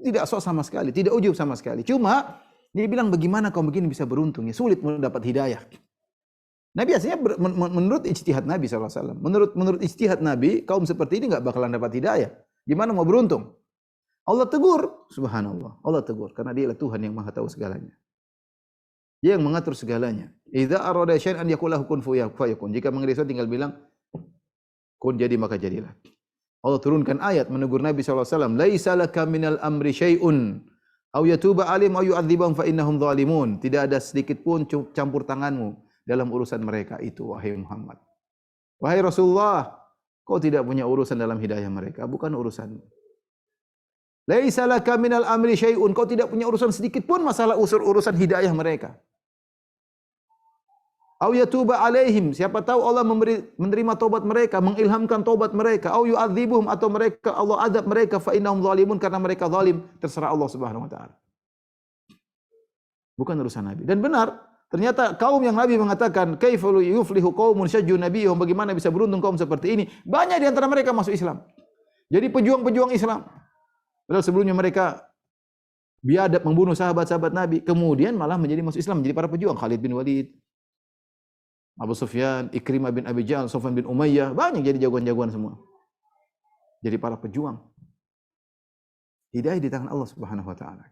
tidak sok sama sekali, tidak ujub sama sekali. Cuma dia bilang, bagaimana kaum begini bisa beruntung? Ya, sulit mendapat hidayah. Nabi aslinya menurut ijtihad Nabi SAW. Menurut ijtihad Nabi, kaum seperti ini nggak bakalan dapat hidayah. Gimana mau beruntung? Allah tegur, subhanallah. Allah tegur, karena Dia adalah Tuhan yang maha tahu segalanya. Dia yang mengatur segalanya. Idza arada syai'an yaqul lahu kun fayakun. Jika menginginkan sesuatu tinggal bilang kun, jadi maka jadilah. Allah turunkan ayat menegur Nabi SAW. Laisa laka minal amri syai'un aw yatuba alim aw yu'adzibahum fa innahum zalimun. Tidak ada sedikit pun campur tanganmu dalam urusan mereka itu, wahai Muhammad. Wahai Rasulullah, kau tidak punya urusan dalam hidayah mereka, bukan urusanmu. Laisa laka minal amri syai'un, kau tidak punya urusan sedikit pun masalah urusan hidayah mereka. Au yatuba alaihim, siapa tahu Allah menerima taubat mereka, mengilhamkan taubat mereka. Au yu'adzibuhum, atau mereka Allah azab mereka, fa innahum zalimun, karena mereka zalim, terserah Allah Subhanahu wa taala. Bukan urusan Nabi. Dan benar, ternyata kaum yang Nabi mengatakan kaifa yuflihu qaumun syajju nabiyhum, bagaimana bisa beruntung kaum seperti ini? Banyak di antara mereka masuk Islam. Jadi pejuang-pejuang Islam. Padahal sebelumnya mereka biadab membunuh sahabat-sahabat Nabi, kemudian malah menjadi masuk Islam, menjadi para pejuang. Khalid bin Walid, Abu Sufyan, Ikrimah bin Abi Jahal, Sufyan bin Umayyah, banyak jadi jagoan-jagoan semua. Jadi para pejuang. Hidayah di tangan Allah Subhanahu wa taala.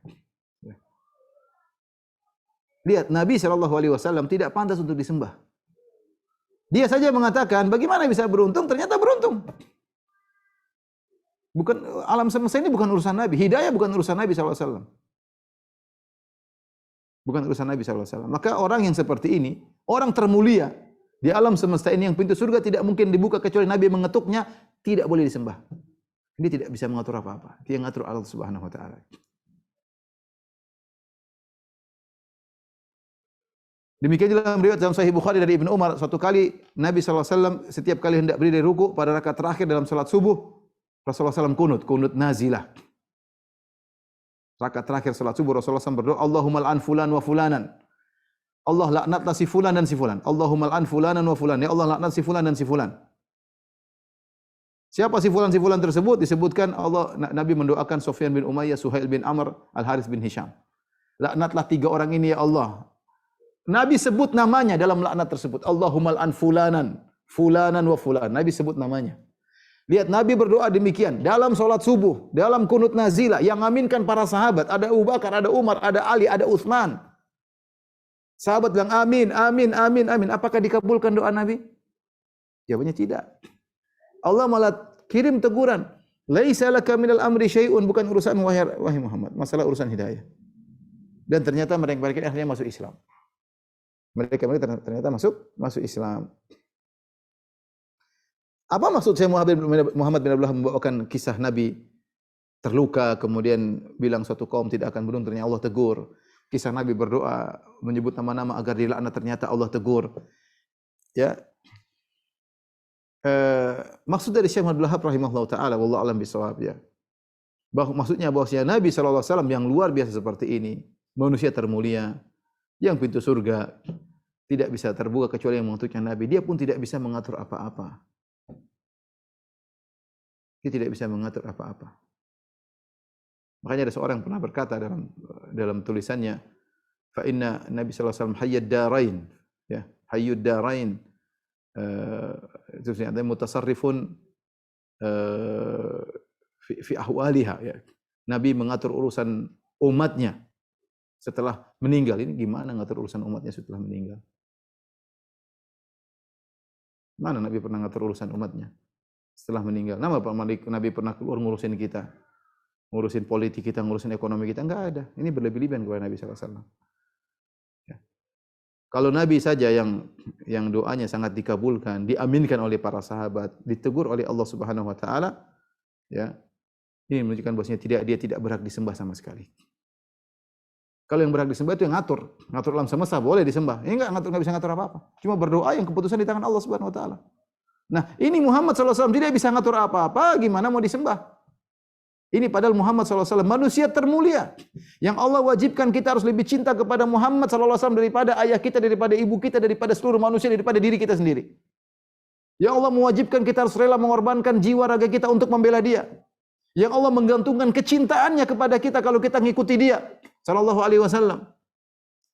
Lihat, Nabi SAW tidak pantas untuk disembah. Dia saja mengatakan, bagaimana bisa beruntung? Ternyata beruntung. Bukan, alam semesta ini bukan urusan Nabi. Hidayah bukan urusan Nabi SAW. Bukan urusan Nabi SAW. Maka orang yang seperti ini, orang termulia di alam semesta ini, yang pintu surga tidak mungkin dibuka kecuali Nabi mengetuknya, tidak boleh disembah. Dia tidak bisa mengatur apa-apa. Dia yang mengatur Allah Subhanahu wa taala. Demikian dalam riwayat dalam Sahih Bukhari dari Ibnu Umar, suatu kali Nabi SAW setiap kali hendak berdiri dari ruku pada rakaat terakhir dalam salat subuh, Rasulullah SAW kunut nazilah. Rakaat terakhir salat subuh Rasulullah SAW berdoa, Allahumma al'an fulan wa fulanan. Allah laknatlah si fulan dan si fulan. Allahumma al'an fulanan wa fulan. Ya Allah, laknat si fulan dan si fulan. Siapa si fulan tersebut? Disebutkan Allah, Nabi mendoakan Sufyan bin Umayyah, Suhail bin Amr, Al-Harits bin Hisham. Laknatlah 3 orang ini ya Allah. Nabi sebut namanya dalam laknat tersebut. Allahumma al'an fulanan wa fulan. Nabi sebut namanya. Lihat, Nabi berdoa demikian dalam salat subuh, dalam kunut nazilah, yang aminkan para sahabat, ada Abu Bakar, ada Umar, ada Ali, ada Utsman. Sahabat bilang amin, amin, amin, amin. Apakah dikabulkan doa Nabi? Jawabannya tidak. Allah malah kirim teguran. Laisa laka minal amri syai'un, bukan urusan wahai Muhammad, masalah urusan hidayah. Dan ternyata mereka akhirnya masuk Islam. Mereka ternyata masuk Islam. Apa maksud saya Muhammad bin Abdullah membawakan kisah Nabi terluka kemudian bilang suatu kaum tidak akan beruntung, ternyata Allah tegur. Kisah Nabi berdoa menyebut nama-nama agar dilaknat, ternyata Allah tegur. ya, maksud dari Syekh Abdul Wahab rahimahullah taala wallahu alam bisawab ya. Maksudnya bahwasanya Nabi sallallahu alaihi wasallam yang luar biasa seperti ini, manusia termulia, yang pintu surga tidak bisa terbuka kecuali yang mengutusnya Nabi. Dia pun tidak bisa mengatur apa-apa. Dia tidak bisa mengatur apa-apa. Makanya ada seorang yang pernah berkata dalam tulisannya, fa inna Nabi sallallahu alaihi wasallam hayyad darain, ya, hayyud darain. Itu artinya mutasarrifun fi ahwaliha ya. Nabi mengatur urusan umatnya setelah meninggal. Ini gimana ngatur urusan umatnya setelah meninggal? Mana Nabi pernah ngatur urusan umatnya setelah meninggal? Nabi pernah keluar ngurusin kita, ngurusin politik kita, ngurusin ekonomi kita? Enggak ada. Ini berlebih-lebihan kepada Nabi sallallahu alaihi wasallam. Ya. Kalau Nabi saja yang doanya sangat dikabulkan, diaminkan oleh para sahabat, ditegur oleh Allah Subhanahu wa taala, ya. Ini menunjukkan bahwasanya dia tidak berhak disembah sama sekali. Kalau yang berhak disembah itu yang ngatur alam semesta boleh disembah. Ini enggak bisa ngatur apa-apa. Cuma berdoa yang keputusan di tangan Allah Subhanahu wa taala. Nah, ini Muhammad sallallahu alaihi wasallam tidak bisa ngatur apa-apa, gimana mau disembah? Ini padahal Muhammad sallallahu alaihi wasallam manusia termulia yang Allah wajibkan kita harus lebih cinta kepada Muhammad sallallahu alaihi wasallam daripada ayah kita, daripada ibu kita, daripada seluruh manusia, daripada diri kita sendiri. Yang Allah mewajibkan kita harus rela mengorbankan jiwa raga kita untuk membela dia. Yang Allah menggantungkan kecintaannya kepada kita kalau kita ngikuti dia sallallahu alaihi wasallam.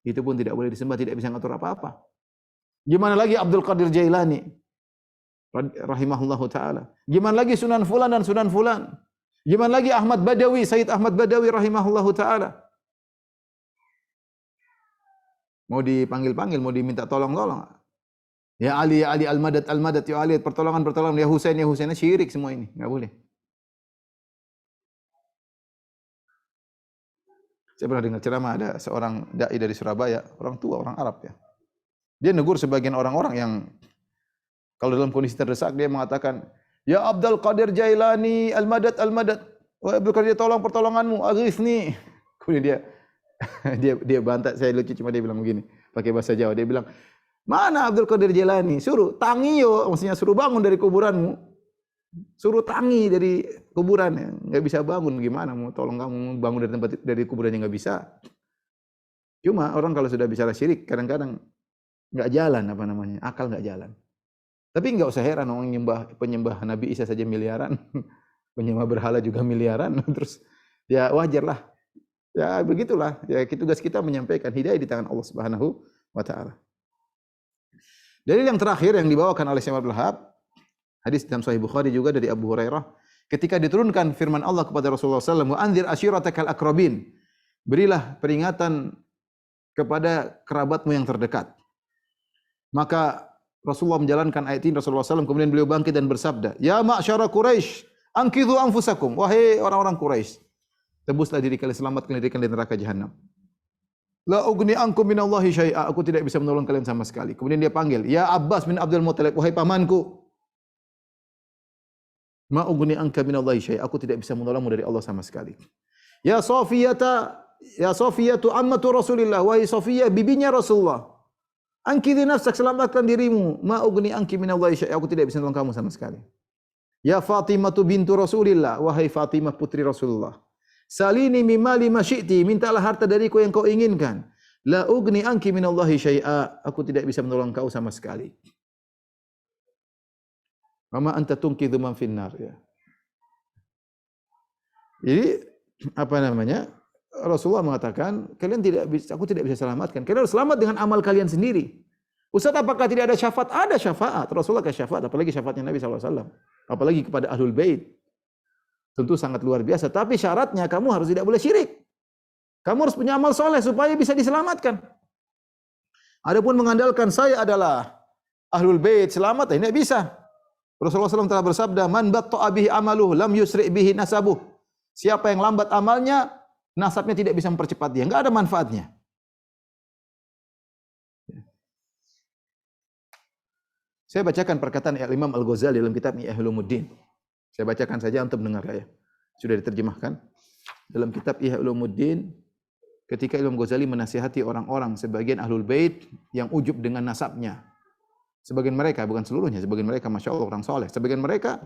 Itu pun tidak boleh disembah, tidak bisa ngatur apa-apa. Gimana lagi Abdul Qadir Jailani rahimahullahu taala? Gimana lagi Sunan Fulan dan Sunan Fulan? Gimana lagi Ahmad Badawi, Sayyid Ahmad Badawi rahimahullahu taala? Mau dipanggil-panggil, mau diminta tolong-tolong. Ya Ali al-Madad al-Madad, ya Ali pertolongan, ya Husain, syirik semua ini, enggak boleh. Saya pernah dengar ceramah ada seorang dai dari Surabaya, orang tua, orang Arab ya. Dia negur sebagian orang-orang yang kalau dalam kondisi terdesak dia mengatakan, "Ya Abdul Qadir Jailani, al-Madad al-Madad. Wahai Abdul Qadir, tolong pertolonganmu, aghithni." Kemudian dia bantah, saya lucu cuma dia bilang begini, pakai bahasa Jawa. Dia bilang, "Mana Abdul Qadir Jailani? Suruh tangiyo, maksudnya suruh bangun dari kuburanmu. Suruh tangi dari kuburan, enggak bisa bangun, gimana mau tolong kamu bangun dari kuburannya enggak bisa." Cuma orang kalau sudah bicara syirik kadang-kadang enggak jalan akal enggak jalan. Tapi enggak usah heran orang penyembah Nabi Isa saja miliaran, penyembah berhala juga miliaran, terus ya wajarlah. Ya begitulah. Ya tugas kita menyampaikan hidayah di tangan Allah Subhanahu wa taala. Dalil yang terakhir yang dibawakan oleh Syekh Abdul Wahab, hadis dalam Sahih Bukhari juga dari Abu Hurairah, ketika diturunkan firman Allah kepada Rasulullah SAW, "Wa anzir ashiratakal aqrabin." Berilah peringatan kepada kerabatmu yang terdekat. Maka Rasulullah menjalankan ayat ini Rasulullah SAW, kemudian beliau bangkit dan bersabda, "Ya ma'syara Quraisy, anqidhu anfusakum." Wahai orang-orang Quraisy, tebuslah diri kalian, selamatkan diri kalian dari neraka jahanam. La ugni ankum minallahi syai'a. Aku tidak bisa menolong kalian sama sekali. Kemudian dia panggil, "Ya Abbas bin Abdul Muthalib, wahai pamanku, ma ugni anka minallahi syai'a." Aku tidak bisa menolongmu dari Allah sama sekali. Ya Safiyatu ammatu Rasulillah, wahai Safiyah bibinya Rasulullah. Anqidhi nafsak, selamatkan dirimu. Ma ugni anki minallahi syai'a. Aku tidak bisa menolong kamu sama sekali. Ya Fatimatu bintu Rasulillah, wahai Fatimah putri Rasulullah. Salini mimali ma syi'ti, mintalah harta dariku yang kau inginkan. La ugni anki minallahi syai'a. Aku tidak bisa menolong kau sama sekali. Mama anta tunqidhu man finnar, ya. Jadi Rasulullah mengatakan, aku tidak bisa selamatkan. Kalian harus selamat dengan amal kalian sendiri. Ustaz, apakah tidak ada syafaat? Ada syafaat. Rasulullah kasih syafaat, apalagi syafaatnya Nabi SAW. Apalagi kepada Ahlul Bait. Tentu sangat luar biasa. Tapi syaratnya kamu harus tidak boleh syirik. Kamu harus punya amal soleh supaya bisa diselamatkan. Adapun mengandalkan saya adalah Ahlul Bait selamat, ini tidak bisa. Rasulullah SAW telah bersabda, "Man batta'a bihi amaluhu lam yusri' bihi nasabuh." Siapa yang lambat amalnya, nasabnya tidak bisa mempercepat dia, enggak ada manfaatnya. Saya bacakan perkataan Imam Al-Ghazali dalam kitab Ihya Ulumuddin. Saya bacakan saja untuk mendengar ya. Sudah diterjemahkan dalam kitab Ihya Ulumuddin, ketika Imam Ghazali menasihati orang-orang sebagian Ahlul Bait yang ujub dengan nasabnya. Sebagian mereka, bukan seluruhnya, sebagian mereka Masya Allah orang soleh. Sebagian mereka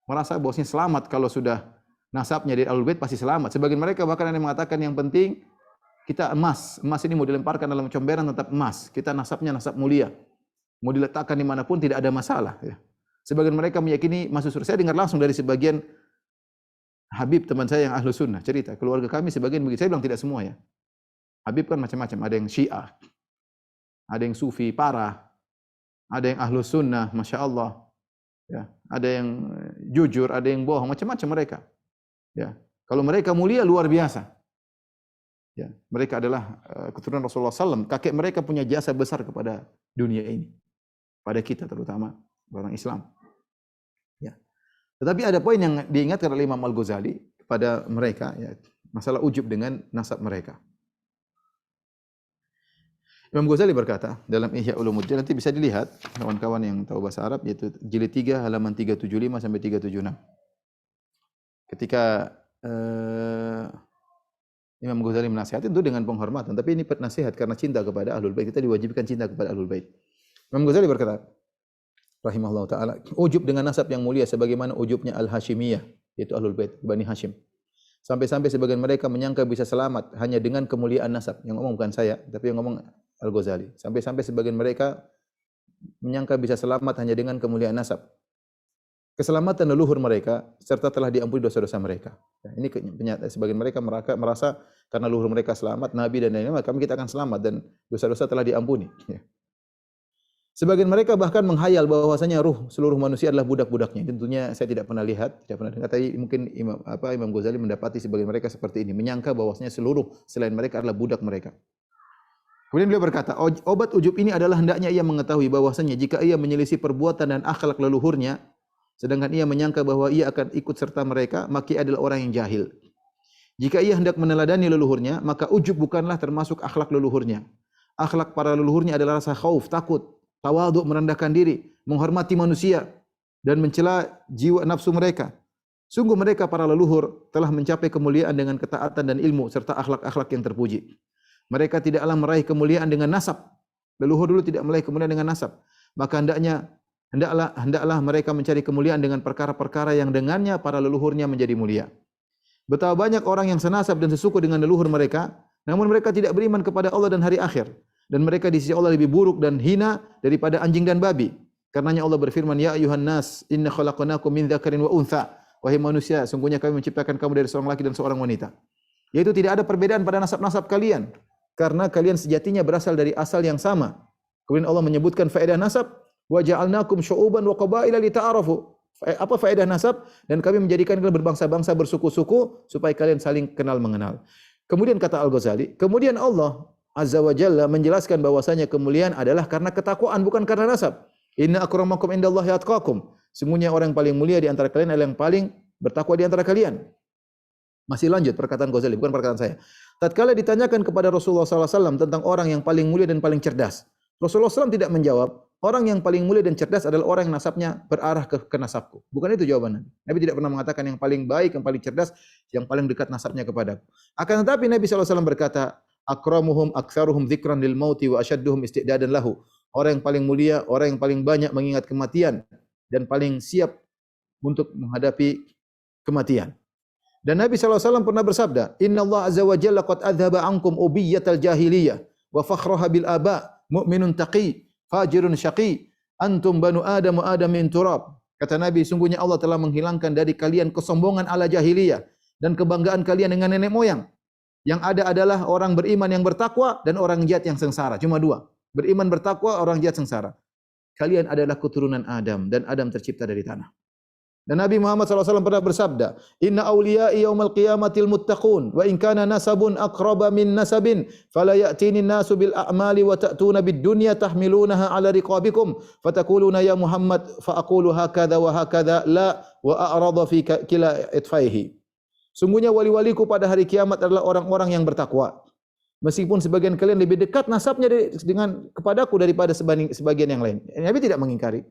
merasa bahwasanya selamat kalau sudah nasabnya dari Ahlul Bait pasti selamat. Sebagian mereka bahkan ada yang mengatakan yang penting kita emas. Emas ini mau dilemparkan dalam comberan tetap emas. Kita nasabnya nasab mulia. Mau diletakkan dimanapun tidak ada masalah. Ya. Sebagian mereka meyakini masuk surga. Saya dengar langsung dari sebagian Habib teman saya yang ahlu sunnah cerita. Keluarga kami sebagian begitu. Saya bilang tidak semua ya. Habib kan macam-macam. Ada yang Syiah. Ada yang Sufi parah. Ada yang ahlu sunnah, Masya Allah. Ya. Ada yang jujur, ada yang bohong. Macam-macam mereka. Ya. Kalau mereka mulia luar biasa. Ya. Mereka adalah keturunan Rasulullah SAW. Kakek mereka punya jasa besar kepada dunia ini. Pada kita terutama orang Islam. Ya. Tetapi ada poin yang diingatkan oleh Imam Al-Ghazali kepada mereka, ya, masalah ujub dengan nasab mereka. Imam Ghazali berkata dalam Ihya Ulumuddin, nanti bisa dilihat kawan-kawan yang tahu bahasa Arab, yaitu jilid 3 halaman 375 sampai 376. Ketika Imam Ghazali menasihati itu dengan penghormatan, tapi ini nasihat karena cinta kepada Ahlul Bait. Kita diwajibkan cinta kepada Ahlul Bait. Imam Ghazali berkata, rahimahullah taala, ujub dengan nasab yang mulia sebagaimana ujubnya Al-Hashimiyah, yaitu Ahlul Bait Bani Hashim. Sampai-sampai sebagian mereka menyangka bisa selamat hanya dengan kemuliaan nasab. Yang ngomong bukan saya, tapi yang ngomong Al-Ghazali. Sampai-sampai sebagian mereka menyangka bisa selamat hanya dengan kemuliaan nasab. Keselamatan leluhur mereka serta telah diampuni dosa-dosa mereka. Ya, ini sebagian mereka merasa karena leluhur mereka selamat, Nabi dan lain-lain, maka kita akan selamat dan dosa-dosa telah diampuni. Ya. Sebagian mereka bahkan menghayal bahwasanya seluruh manusia adalah budak-budaknya. Tentunya saya tidak pernah lihat, tidak pernah dengar, tapi mungkin Imam Ghazali mendapati sebagian mereka seperti ini, menyangka bahwasanya seluruh selain mereka adalah budak mereka. Kemudian beliau berkata, obat ujub ini adalah hendaknya ia mengetahui bahwasanya jika ia menyelisih perbuatan dan akhlak leluhurnya, sedangkan ia menyangka bahwa ia akan ikut serta mereka, maka ia adalah orang yang jahil. Jika ia hendak meneladani leluhurnya, maka ujub bukanlah termasuk akhlak leluhurnya. Akhlak para leluhurnya adalah rasa khauf, takut, tawadhu, merendahkan diri, menghormati manusia, dan mencela jiwa nafsu mereka. Sungguh mereka para leluhur telah mencapai kemuliaan dengan ketaatan dan ilmu serta akhlak-akhlak yang terpuji. Mereka tidaklah meraih kemuliaan dengan nasab. Leluhur dulu tidak meraih kemuliaan dengan nasab. Maka hendaklah mereka mencari kemuliaan dengan perkara-perkara yang dengannya para leluhurnya menjadi mulia. Betapa banyak orang yang senasab dan sesuku dengan leluhur mereka, namun mereka tidak beriman kepada Allah dan hari akhir. Dan mereka di sisi Allah lebih buruk dan hina daripada anjing dan babi. Karenanya Allah berfirman, Ya ayuhan nas, inna khalaqnakum min dzakarin wa untha. Wahai manusia, sungguhnya kami menciptakan kamu dari seorang laki dan seorang wanita. Yaitu tidak ada perbedaan pada nasab-nasab kalian. Karena kalian sejatinya berasal dari asal yang sama. Kemudian Allah menyebutkan faedah nasab, wa ja'alnakum syu'uban wa qabaila lita'arafu. Apa faedah nasab? Dan kami menjadikan kalian berbangsa-bangsa, bersuku-suku supaya kalian saling kenal mengenal. Kemudian kata Al-Ghazali, kemudian Allah Azza wa Jalla menjelaskan bahwasanya kemuliaan adalah karena ketakwaan, bukan karena nasab. Inna akramakum indallahi atqakum. Sungguhnya orang yang paling mulia di antara kalian adalah yang paling bertakwa di antara kalian. Masih lanjut perkataan Ghazali, bukan perkataan saya. Tatkala ditanyakan kepada Rasulullah SAW tentang orang yang paling mulia dan paling cerdas, Rasulullah SAW tidak menjawab, orang yang paling mulia dan cerdas adalah orang yang nasabnya berarah ke nasabku. Bukan itu jawaban Nabi. Nabi tidak pernah mengatakan yang paling baik, yang paling cerdas, yang paling dekat nasabnya kepadaku. Akan tetapi Nabi SAW berkata, akramuhum aktsaruhum dzikran lil mauti wa asyadduhum istidadan lahu. Orang yang paling mulia, orang yang paling banyak mengingat kematian dan paling siap untuk menghadapi kematian. Dan Nabi SAW pernah bersabda, Inna Allah Azza wa Jalla qad adhaba ankum ubiyyatal jahiliyah wa fakhraha bil aba, mu'minun taqi, fajirun syaqi, antum banu Adam wa Adam min turab. Kata Nabi, sungguhnya Allah telah menghilangkan dari kalian kesombongan ala jahiliyah dan kebanggaan kalian dengan nenek moyang. Yang ada adalah orang beriman yang bertakwa dan orang jahat yang sengsara. Cuma dua. Beriman bertakwa, orang jahat sengsara. Kalian adalah keturunan Adam dan Adam tercipta dari tanah. Dan Nabi Muhammad SAW pernah bersabda, Inna awliya'i yawmal qiyamatil muttaqun, wa in kana nasabun aqraba min nasabin, fala ya'tini nasu bil a'mali wa ta'tuna bid dunya tahmilunaha ala riqabikum, fatakuluna ya Muhammad, fa'aqulu hakadha wa hakadha, la wa a'rada fi kila itfaihi. Sungguhnya wali-waliku pada hari kiamat adalah orang-orang yang bertakwa. Meskipun sebagian kalian lebih dekat nasabnya dengan kepadaku daripada sebagian yang lain. Nabi tidak mengingkari.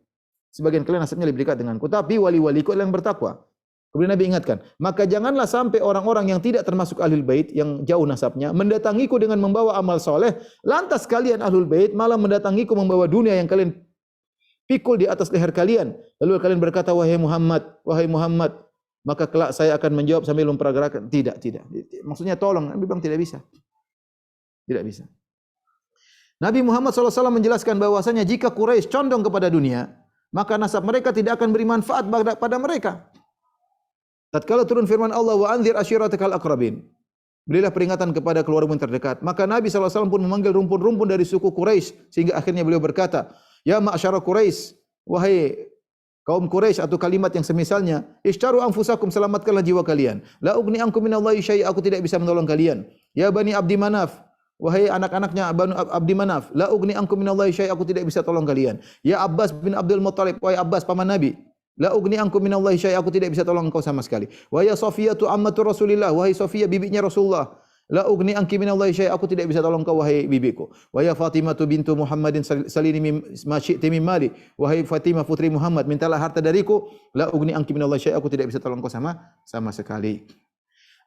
Sebagian kalian nasabnya lebih dekat denganku, tapi wali-waliku adalah yang bertakwa. Kemudian Nabi ingatkan, maka janganlah sampai orang-orang yang tidak termasuk ahlul bait yang jauh nasabnya mendatangiku dengan membawa amal soleh, lantas kalian ahlul bait malah mendatangiku membawa dunia yang kalian pikul di atas leher kalian. Lalu kalian berkata, wahai Muhammad, maka kelak saya akan menjawab sambil memperagakan. Tidak. Maksudnya tolong, Nabi bilang tidak bisa. Tidak bisa. Nabi Muhammad SAW menjelaskan bahwasanya jika Quraisy condong kepada dunia, maka nasab mereka tidak akan beri manfaat pada mereka. Tatkala turun firman Allah, wa anzir ashiratakal aqrabin. Berilah peringatan kepada keluargamu yang terdekat. Maka Nabi SAW pun memanggil rumpun-rumpun dari suku Quraisy sehingga akhirnya beliau berkata, ya ma'asyara Quraisy, wahai kaum Quraisy, atau kalimat yang semisalnya, ishtaru anfusakum, selamatkanlah jiwa kalian. La ugni ankum minallahi syai', aku tidak bisa menolong kalian. Ya Bani Abdi Manaf, wahai anak-anaknya Bani Abdi Manaf, la ugni ankum minallahi syai', aku tidak bisa tolong kalian. Ya Abbas bin Abdul Muttalib, wahai Abbas paman Nabi, la ugni ankum minallahi syai', aku tidak bisa tolong engkau sama sekali. Wa ya Safiyatu ammatu Rasulillah, wahai Safiyah bibinya Rasulullah, la ugni anki minallahi syai', aku tidak bisa tolong engkau wahai bibiku. Wa ya Fatimatu bintu Muhammadin salini ma syi'ti min mali, wahai Fatimah putri Muhammad, mintalah harta dariku, la ugni anki minallahi syai', aku tidak bisa tolong engkau sama sekali.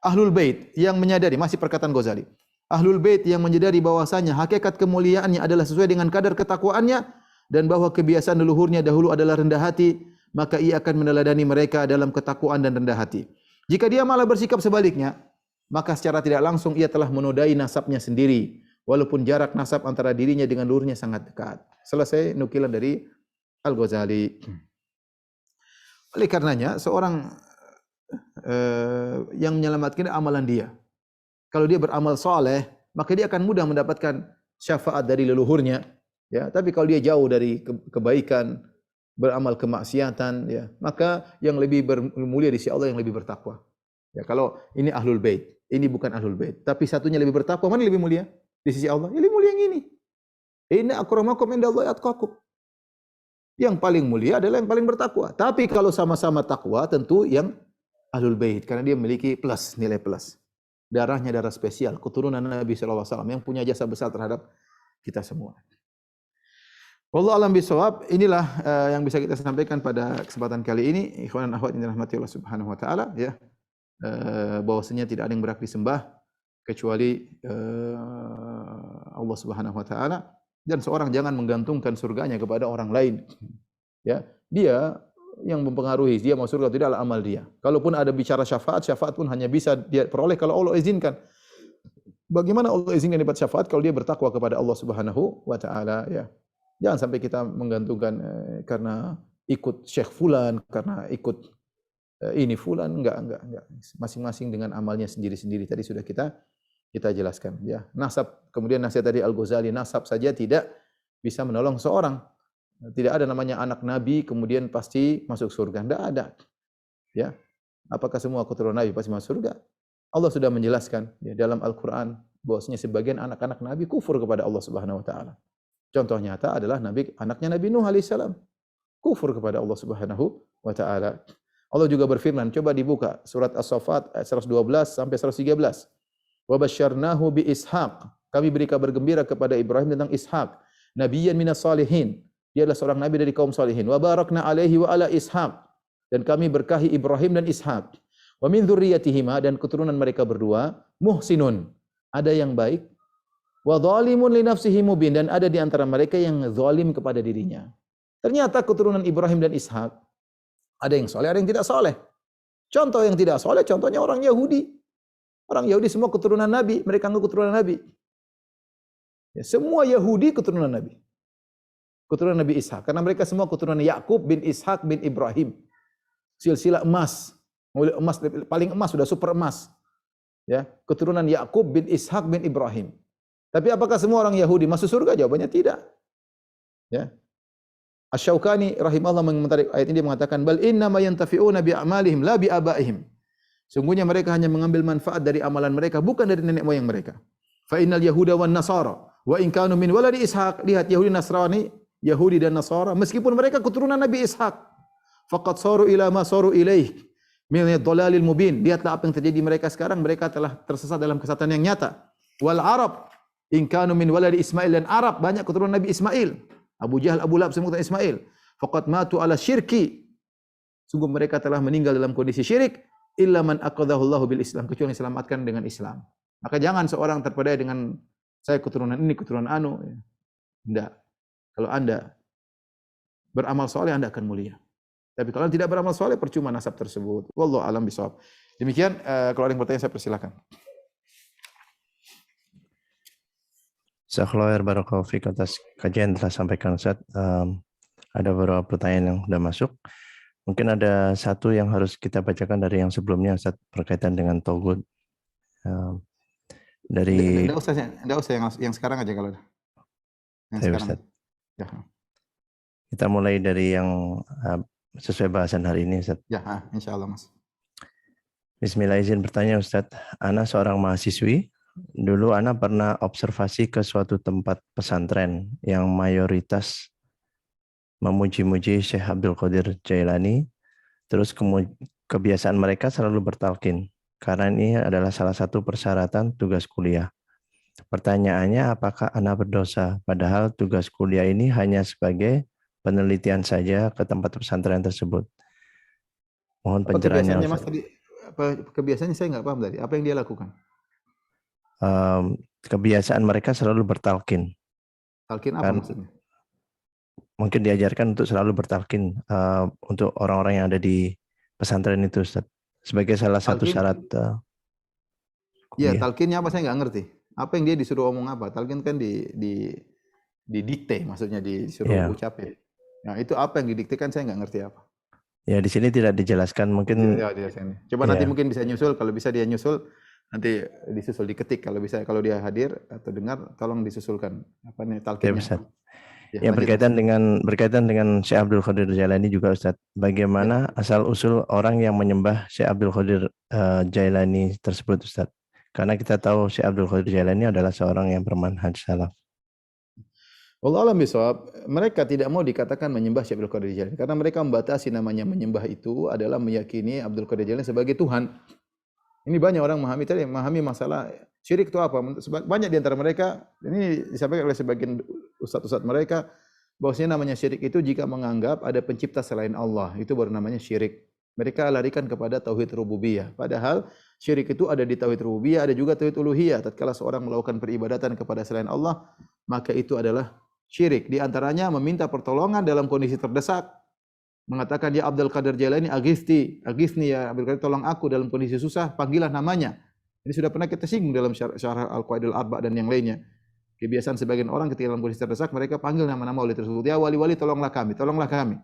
Ahlul Bait yang menyadari, masih perkataan Ghazali, Ahlul Bait yang menyadari bahwasanya hakikat kemuliaannya adalah sesuai dengan kadar ketakwaannya dan bahwa kebiasaan leluhurnya dahulu adalah rendah hati, maka ia akan meneladani mereka dalam ketakwaan dan rendah hati. Jika dia malah bersikap sebaliknya, maka secara tidak langsung ia telah menodai nasabnya sendiri, walaupun jarak nasab antara dirinya dengan leluhurnya sangat dekat. Selesai nukilan dari Al-Ghazali. Oleh karenanya, seorang yang menyelamatkan amalan dia. Kalau dia beramal saleh, maka dia akan mudah mendapatkan syafaat dari leluhurnya. Ya, tapi kalau dia jauh dari kebaikan, beramal kemaksiatan, ya, maka yang lebih mulia di sisi Allah yang lebih bertakwa. Ya, kalau ini Ahlul Bait, ini bukan Ahlul Bait, tapi satunya lebih bertakwa, mana lebih mulia di sisi Allah? Yang lebih mulia yang ini. Inna akramakum indallahi atqakum. Yang paling mulia adalah yang paling bertakwa. Tapi kalau sama-sama takwa, tentu yang Ahlul Bait, karena dia memiliki plus, nilai plus. Darahnya darah spesial, keturunan Nabi SAW yang punya jasa besar terhadap kita semua. Wallahu a'lam bishawab. Inilah yang bisa kita sampaikan pada kesempatan kali ini. Ikhwan dan akhwat yang dirahmati Allah Subhanahu wa taala, ya. Bahwasanya tidak ada yang berhak disembah kecuali Allah Subhanahu wa taala, dan seorang jangan menggantungkan surganya kepada orang lain. Ya, dia yang mempengaruhi dia masuk surga tidaklah amal dia. Kalaupun ada bicara syafaat, syafaat pun hanya bisa dia peroleh kalau Allah izinkan. Bagaimana Allah izinkan dapat syafaat kalau dia bertakwa kepada Allah Subhanahu wa taala, ya. Jangan sampai kita menggantungkan karena ikut Syekh fulan, karena ikut ini fulan, enggak. Masing-masing dengan amalnya sendiri-sendiri. Tadi sudah kita jelaskan, ya. Nasab, kemudian nasihat tadi Al-Ghazali, nasab saja tidak bisa menolong seorang. Tidak ada namanya anak Nabi kemudian pasti masuk surga. Tidak ada. Ya. Apakah semua keturunan Nabi pasti masuk surga? Allah sudah menjelaskan, ya, dalam Al-Quran bahwasanya sebagian anak-anak Nabi kufur kepada Allah Subhanahu wa taala. Contoh nyata adalah anaknya Nabi Nuh alaihissalam kufur kepada Allah Subhanahu wa taala. Allah juga berfirman, coba dibuka surat As-Saffat ayat 112 sampai 113. Wa basyarnahu bi Ishaq. Kami beri kabar gembira kepada Ibrahim tentang Ishaq, nabiyyan minas salihin. Dia adalah seorang nabi dari kaum salihin. Wa barakna alaihi wa ala Ishaq. Dan kami berkahi Ibrahim dan Ishaq. Wa min dzurriyyatihima, dan keturunan mereka berdua, muhsinun, ada yang baik, wa dzalimun li nafsihi mubin, dan ada di antara mereka yang zalim kepada dirinya. Ternyata keturunan Ibrahim dan Ishaq ada yang soleh, ada yang tidak soleh. Contoh yang tidak soleh, contohnya orang Yahudi. Orang Yahudi semua keturunan Nabi, mereka anggap keturunan Nabi. Ya, semua Yahudi keturunan Nabi. Keturunan Nabi Ishaq, karena mereka semua keturunan Yakub bin Ishaq bin Ibrahim. Silsilah emas, emas paling emas, sudah super emas. Ya, keturunan Yakub bin Ishaq bin Ibrahim. Tapi apakah semua orang Yahudi masuk surga? Jawabannya tidak. Ya. Asy-Syaukani rahimahullah mengomentari ayat ini, dia mengatakan, bal inna ma yantafi'una bi a'malihim la bi abaihim. Sungguhnya mereka hanya mengambil manfaat dari amalan mereka, bukan dari nenek moyang mereka. Fa innal yahuda wan nasara wa in kanu min waladi Ishaq. Lihat Yahudi Nasrani, Yahudi dan Nasara, meskipun mereka keturunan Nabi Ishaq, faqad saru ila ma saru ilaih min ad-dhalalil mubin. Lihatlah apa yang terjadi mereka sekarang, mereka telah tersesat dalam kesesatan yang nyata. Wal Arab in kanu min waladi Ismail, dan Arab banyak keturunan Nabi Ismail. Abu Jahal, Abu Lahab semua keturunan Ismail. Faqad matu ala syirki. Sungguh mereka telah meninggal dalam kondisi syirik. Illa man aqadahu Allahu bil Islam, kecuali diselamatkan dengan Islam. Maka jangan seorang terpedaya dengan saya keturunan ini, keturunan anu. Tidak. Kalau Anda beramal soleh Anda akan mulia. Tapi kalau tidak beramal soleh, percuma nasab tersebut. Wallahu a'lam bishawab. Demikian, kalau ada yang bertanya saya persilakan. Jazakallahu barakallahu fiik atas kajian yang telah sampaikan Ustaz. Ada beberapa pertanyaan yang sudah masuk. Mungkin ada satu yang harus kita bacakan dari yang sebelumnya Ustaz, berkaitan dengan Togut. Dari Enggak usah yang sekarang aja kalau ada. Yang saya sekarang. Ustaz. Ya. Kita mulai dari yang sesuai bahasan hari ini Ustaz. Ya, insyaallah Mas. Bismillah, izin bertanya Ustaz. Ana seorang mahasiswi. Dulu Ana pernah observasi ke suatu tempat pesantren yang mayoritas memuji-muji Syekh Abdul Qadir Jailani. Terus kebiasaan mereka selalu bertalqin. Karena ini adalah salah satu persyaratan tugas kuliah. Pertanyaannya, apakah Ana berdosa? Padahal tugas kuliah ini hanya sebagai penelitian saja ke tempat pesantren tersebut. Mohon pencerahannya. Kebiasaannya Mas tadi? Kebiasaannya saya nggak paham tadi. Apa yang dia lakukan? Kebiasaan mereka selalu bertalqin. Talqin apa maksudnya? Mungkin diajarkan untuk selalu bertalqin untuk orang-orang yang ada di pesantren itu Ustaz. Sebagai salah satu syarat. Iya, talqinnya apa saya nggak ngerti. Apa yang dia disuruh omong apa? Talqin kan didikte, maksudnya disuruh ucapin. Nah, itu apa yang didiktekan saya nggak ngerti apa. Ya, di sini tidak dijelaskan mungkin. Ya, coba nanti mungkin bisa nyusul, kalau bisa dia nyusul, nanti disusul diketik kalau bisa, kalau dia hadir atau dengar tolong disusulkan apa nih talqinnya. Ya, berkaitan dengan Syekh Abdul Qadir Jailani juga Ustaz. Bagaimana asal usul orang yang menyembah Syekh Abdul Qadir Jailani tersebut Ustaz? Karena kita tahu Syekh Abdul Qadir Jailani adalah seorang yang bermanhaj salaf. Wallahu a'lam bishawab. Mereka tidak mau dikatakan menyembah Syekh Abdul Qadir Jailani karena mereka membatasi namanya menyembah itu adalah meyakini Abdul Qadir Jailani sebagai Tuhan. Ini banyak orang memahami masalah syirik itu apa. Banyak di antara mereka, ini disampaikan oleh sebagian ustaz-ustaz mereka, bahwasanya namanya syirik itu jika menganggap ada pencipta selain Allah, itu baru namanya syirik. Mereka larikan kepada tauhid rububiyah. Padahal syirik itu ada di tauhid rububiyah, ada juga tauhid uluhiyah. Tatkala seorang melakukan peribadatan kepada selain Allah, maka itu adalah syirik. Di antaranya meminta pertolongan dalam kondisi terdesak, mengatakan ya Abdul Qadir Jailani aghithni ya Abdul Qadir, tolong aku dalam kondisi susah, panggillah namanya. Ini sudah pernah kita singgung dalam syarah Al-Qawaidul Arba' dan yang lainnya. Kebiasaan sebagian orang ketika dalam kondisi terdesak mereka panggil nama-nama wali tersebut. Ya wali-wali tolonglah kami, tolonglah kami.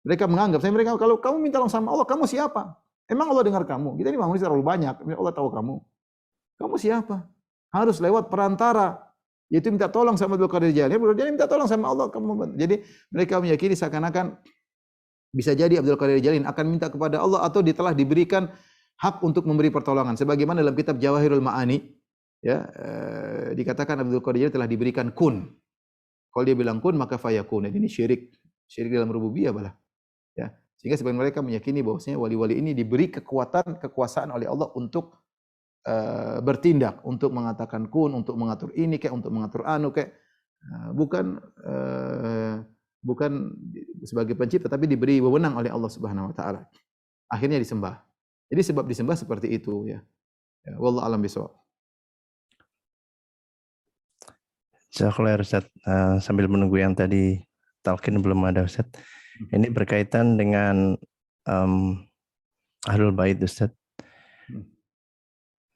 Mereka menganggap, kalau kamu minta tolong sama Allah, kamu siapa? Emang Allah dengar kamu? Kita ini manusia terlalu banyak, Allah tahu kamu. Kamu siapa? Harus lewat perantara, yaitu minta tolong sama Abdul Qadir Jailani. Abdul Qadir Jailani minta tolong sama Allah. Jadi mereka meyakini seakan-akan bisa jadi Abdul Qadir Jailani akan minta kepada Allah atau telah diberikan hak untuk memberi pertolongan. Sebagaimana dalam kitab Jawahirul Ma'ani, ya, dikatakan Abdul Qadir Jailani telah diberikan kun. Kalau dia bilang kun maka fayakun. Jadi ini syirik dalam rububiyah balah. Ya, sehingga sebagian mereka meyakini bahwasanya wali-wali ini diberi kekuasaan oleh Allah untuk bertindak, untuk mengatakan kun, untuk mengatur ini kayak, untuk mengatur anu kayak, bukan sebagai pencipta, tapi diberi wewenang oleh Allah Subhanahu wa taala. Akhirnya disembah. Jadi sebab disembah seperti itu ya. Wallahu a'lam bishawab. Jazakallahu Ustaz. Sambil menunggu yang tadi talqin belum ada Ustaz. Ini berkaitan dengan Ahlul Bait Ustaz.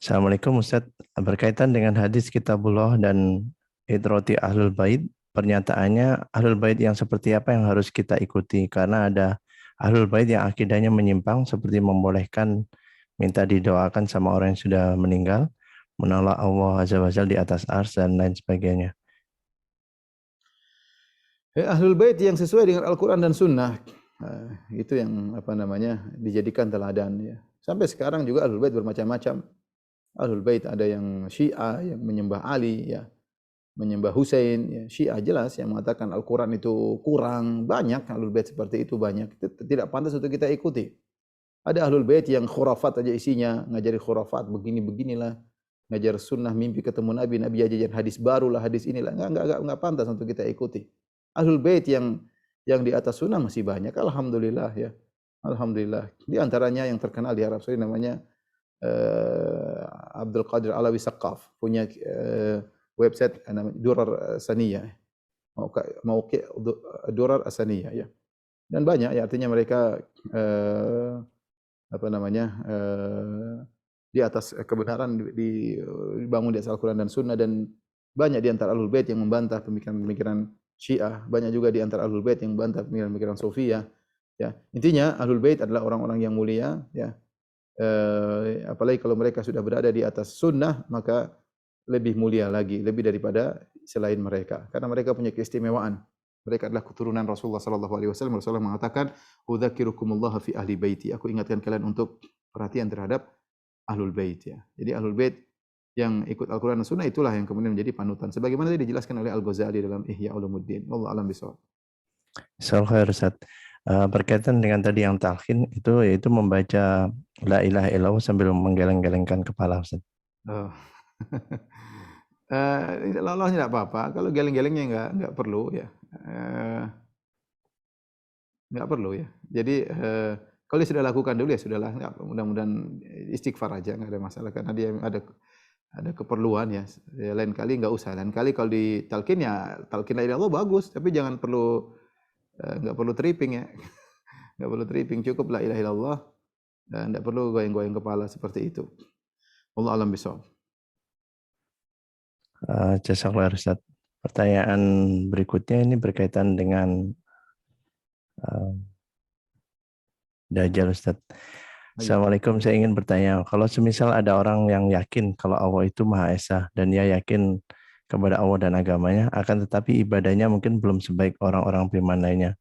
Assalamualaikum Ustaz. Berkaitan dengan hadis Kitabullah dan Idrati Ahlul Bait, pernyataannya Ahlul Bait yang seperti apa yang harus kita ikuti? Karena ada Ahlul Bait yang akidahnya menyimpang, seperti membolehkan minta didoakan sama orang yang sudah meninggal, menolak Allah Azza wa Jalla di atas ars dan lain sebagainya. Ahlul Bait yang sesuai dengan Al-Quran dan Sunnah, itu yang dijadikan teladan ya. Sampai sekarang juga Ahlul Bait bermacam-macam. Ahlul Bait ada yang Syiah yang menyembah Ali ya, menyembah Husain ya. Syiah jelas yang mengatakan Al-Quran itu kurang, banyak Ahlul Bait seperti itu, banyak. Itu tidak pantas untuk kita ikuti. Ada Ahlul Bait yang khurafat aja isinya, ngajari khurafat beginilah, ngajar sunnah, mimpi ketemu Nabi ajajan hadis barulah, hadis inilah, enggak pantas untuk kita ikuti. Ahlul Bait yang di atas sunnah masih banyak, alhamdulillah ya. Alhamdulillah. Di antaranya yang terkenal di Arab Saudi namanya Abdul Qadir Alawi Saqqaf, punya website namanya Durar Saniyah. Durar Saniyah ya. dan banyak ya, artinya mereka apa namanya, di atas kebenaran, dibangun di atas Al-Quran dan Sunnah, dan banyak di antara Ahlul Bait yang membantah pemikiran-pemikiran Syiah, banyak juga di antara Ahlul Bait yang membantah pemikiran-pemikiran Sufiyah. Ya, intinya Ahlul Bait adalah orang-orang yang mulia, ya. Apalagi kalau mereka sudah berada di atas sunnah, maka lebih mulia lagi, lebih daripada selain mereka. Karena mereka punya keistimewaan. Mereka adalah keturunan Rasulullah sallallahu alaihi wasallam. Rasulullah mengatakan, "Udzakirukumullah fi ahli baiti." Aku ingatkan kalian untuk perhatian terhadap Ahlul Bait, ya. Jadi Ahlul Bait yang ikut Al-Qur'an dan Sunnah itulah yang kemudian menjadi panutan. Sebagaimana tadi dijelaskan oleh Al-Ghazali dalam Ihya Ulumuddin. Wallahu a'lam bishawab. Jazakallahu khair, Ustaz. Berkaitan dengan tadi yang talqin itu, yaitu membaca la ilaha illallah sambil menggeleng-gelengkan kepala, Ustaz. Oh. Lolosnya tidak apa-apa. Kalau geleng-gelengnya enggak perlu, ya. Enggak perlu, ya. Jadi kalau dia sudah lakukan dulu, ya sudahlah. Mudah-mudahan istighfar aja, enggak ada masalah, karena dia ada keperluan, ya. Ya, lain kali enggak usah. Lain kali kalau ditalkin, ya talkin la ilaha illallah bagus, tapi jangan perlu enggak perlu tripping, ya. Enggak perlu tripping, cukup la ilaha illallah, dan enggak perlu goyang-goyang kepala seperti itu. Wallahu a'lam bishawab. Jazakallahu khair, Ustaz. Pertanyaan berikutnya ini berkaitan dengan Dajjal, Ustaz. Assalamualaikum, saya ingin bertanya, kalau semisal ada orang yang yakin kalau Allah itu Maha Esa dan dia yakin kepada Allah dan agamanya, akan tetapi ibadahnya mungkin belum sebaik orang-orang beriman lainnya,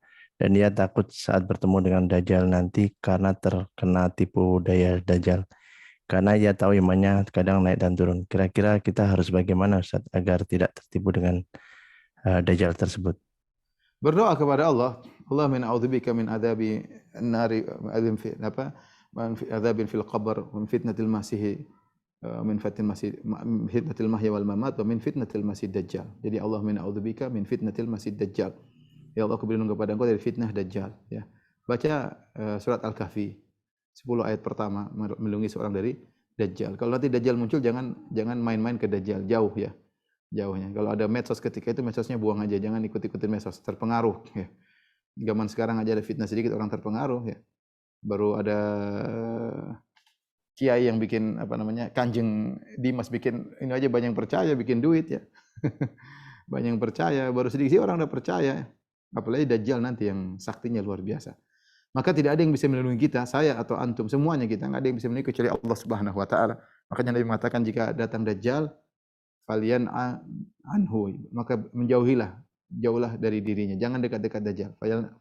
dan dia takut saat bertemu dengan Dajjal nanti karena terkena tipu daya Dajjal, karena ia tahu imannya kadang naik dan turun. Kira-kira kita harus bagaimana, Ustaz, agar tidak tertipu dengan Dajjal tersebut? Berdoa kepada Allah. Allahumma a'udzubika min adzabi an-nari, adzabin fil qabr, wa min fitnatil masih, min fitnatil mahya wal mamat, wa min fitnatil masih dajjal. Jadi Allahumma a'udzubika min fitnatil masih dajjal. Ya Allah, aku berlindung kepada Engkau dari fitnah dajjal, ya. Baca surat Al-Kahfi 10 ayat pertama, melindungi seorang dari dajjal. Kalau nanti dajjal muncul, jangan main-main ke dajjal, jauh, ya. Jauhnya. Kalau ada medsos ketika itu, medsosnya buang aja, jangan ikut-ikutin medsos, terpengaruh, ya. Zaman sekarang aja ada fitnah sedikit orang terpengaruh, ya. Baru ada kiai yang bikin apa namanya, Kanjeng Dimas bikin ini aja banyak yang percaya, bikin duit, ya. Banyak yang percaya, baru sedikit orang udah percaya. Apalagi dajjal nanti yang saktinya luar biasa. Maka tidak ada yang bisa melindungi kita, saya atau antum, semuanya kita, enggak ada yang bisa melindungi kecuali Allah Subhanahu wa taala. Makanya Nabi mengatakan jika datang dajjal, falian anhu, maka jauhlah dari dirinya, jangan dekat-dekat dajjal.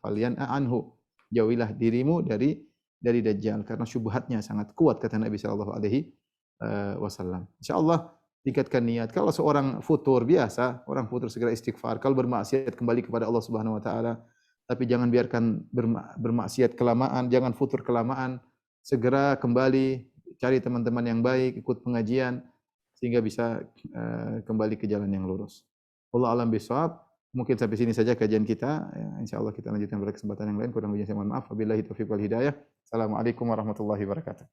Falian anhu, jauhilah dirimu dari dajjal, karena syubhatnya sangat kuat, kata Nabi sallallahu alaihi wasallam. Insyaallah tingkatkan niat. Kalau seorang futur biasa, orang futur segera istighfar. Kalau bermaksiat kembali kepada Allah Subhanahu wa taala, tapi jangan biarkan bermaksiat kelamaan, jangan futur kelamaan. Segera kembali, cari teman-teman yang baik, ikut pengajian, sehingga bisa kembali ke jalan yang lurus. Wallahu a'lam bishawab. Mungkin sampai sini saja kajian kita. Ya, insyaallah kita lanjutkan pada kesempatan yang lain. Kurang lebihnya saya mohon maaf. Wabillahi taufiq wal hidayah. Assalamualaikum warahmatullahi wabarakatuh.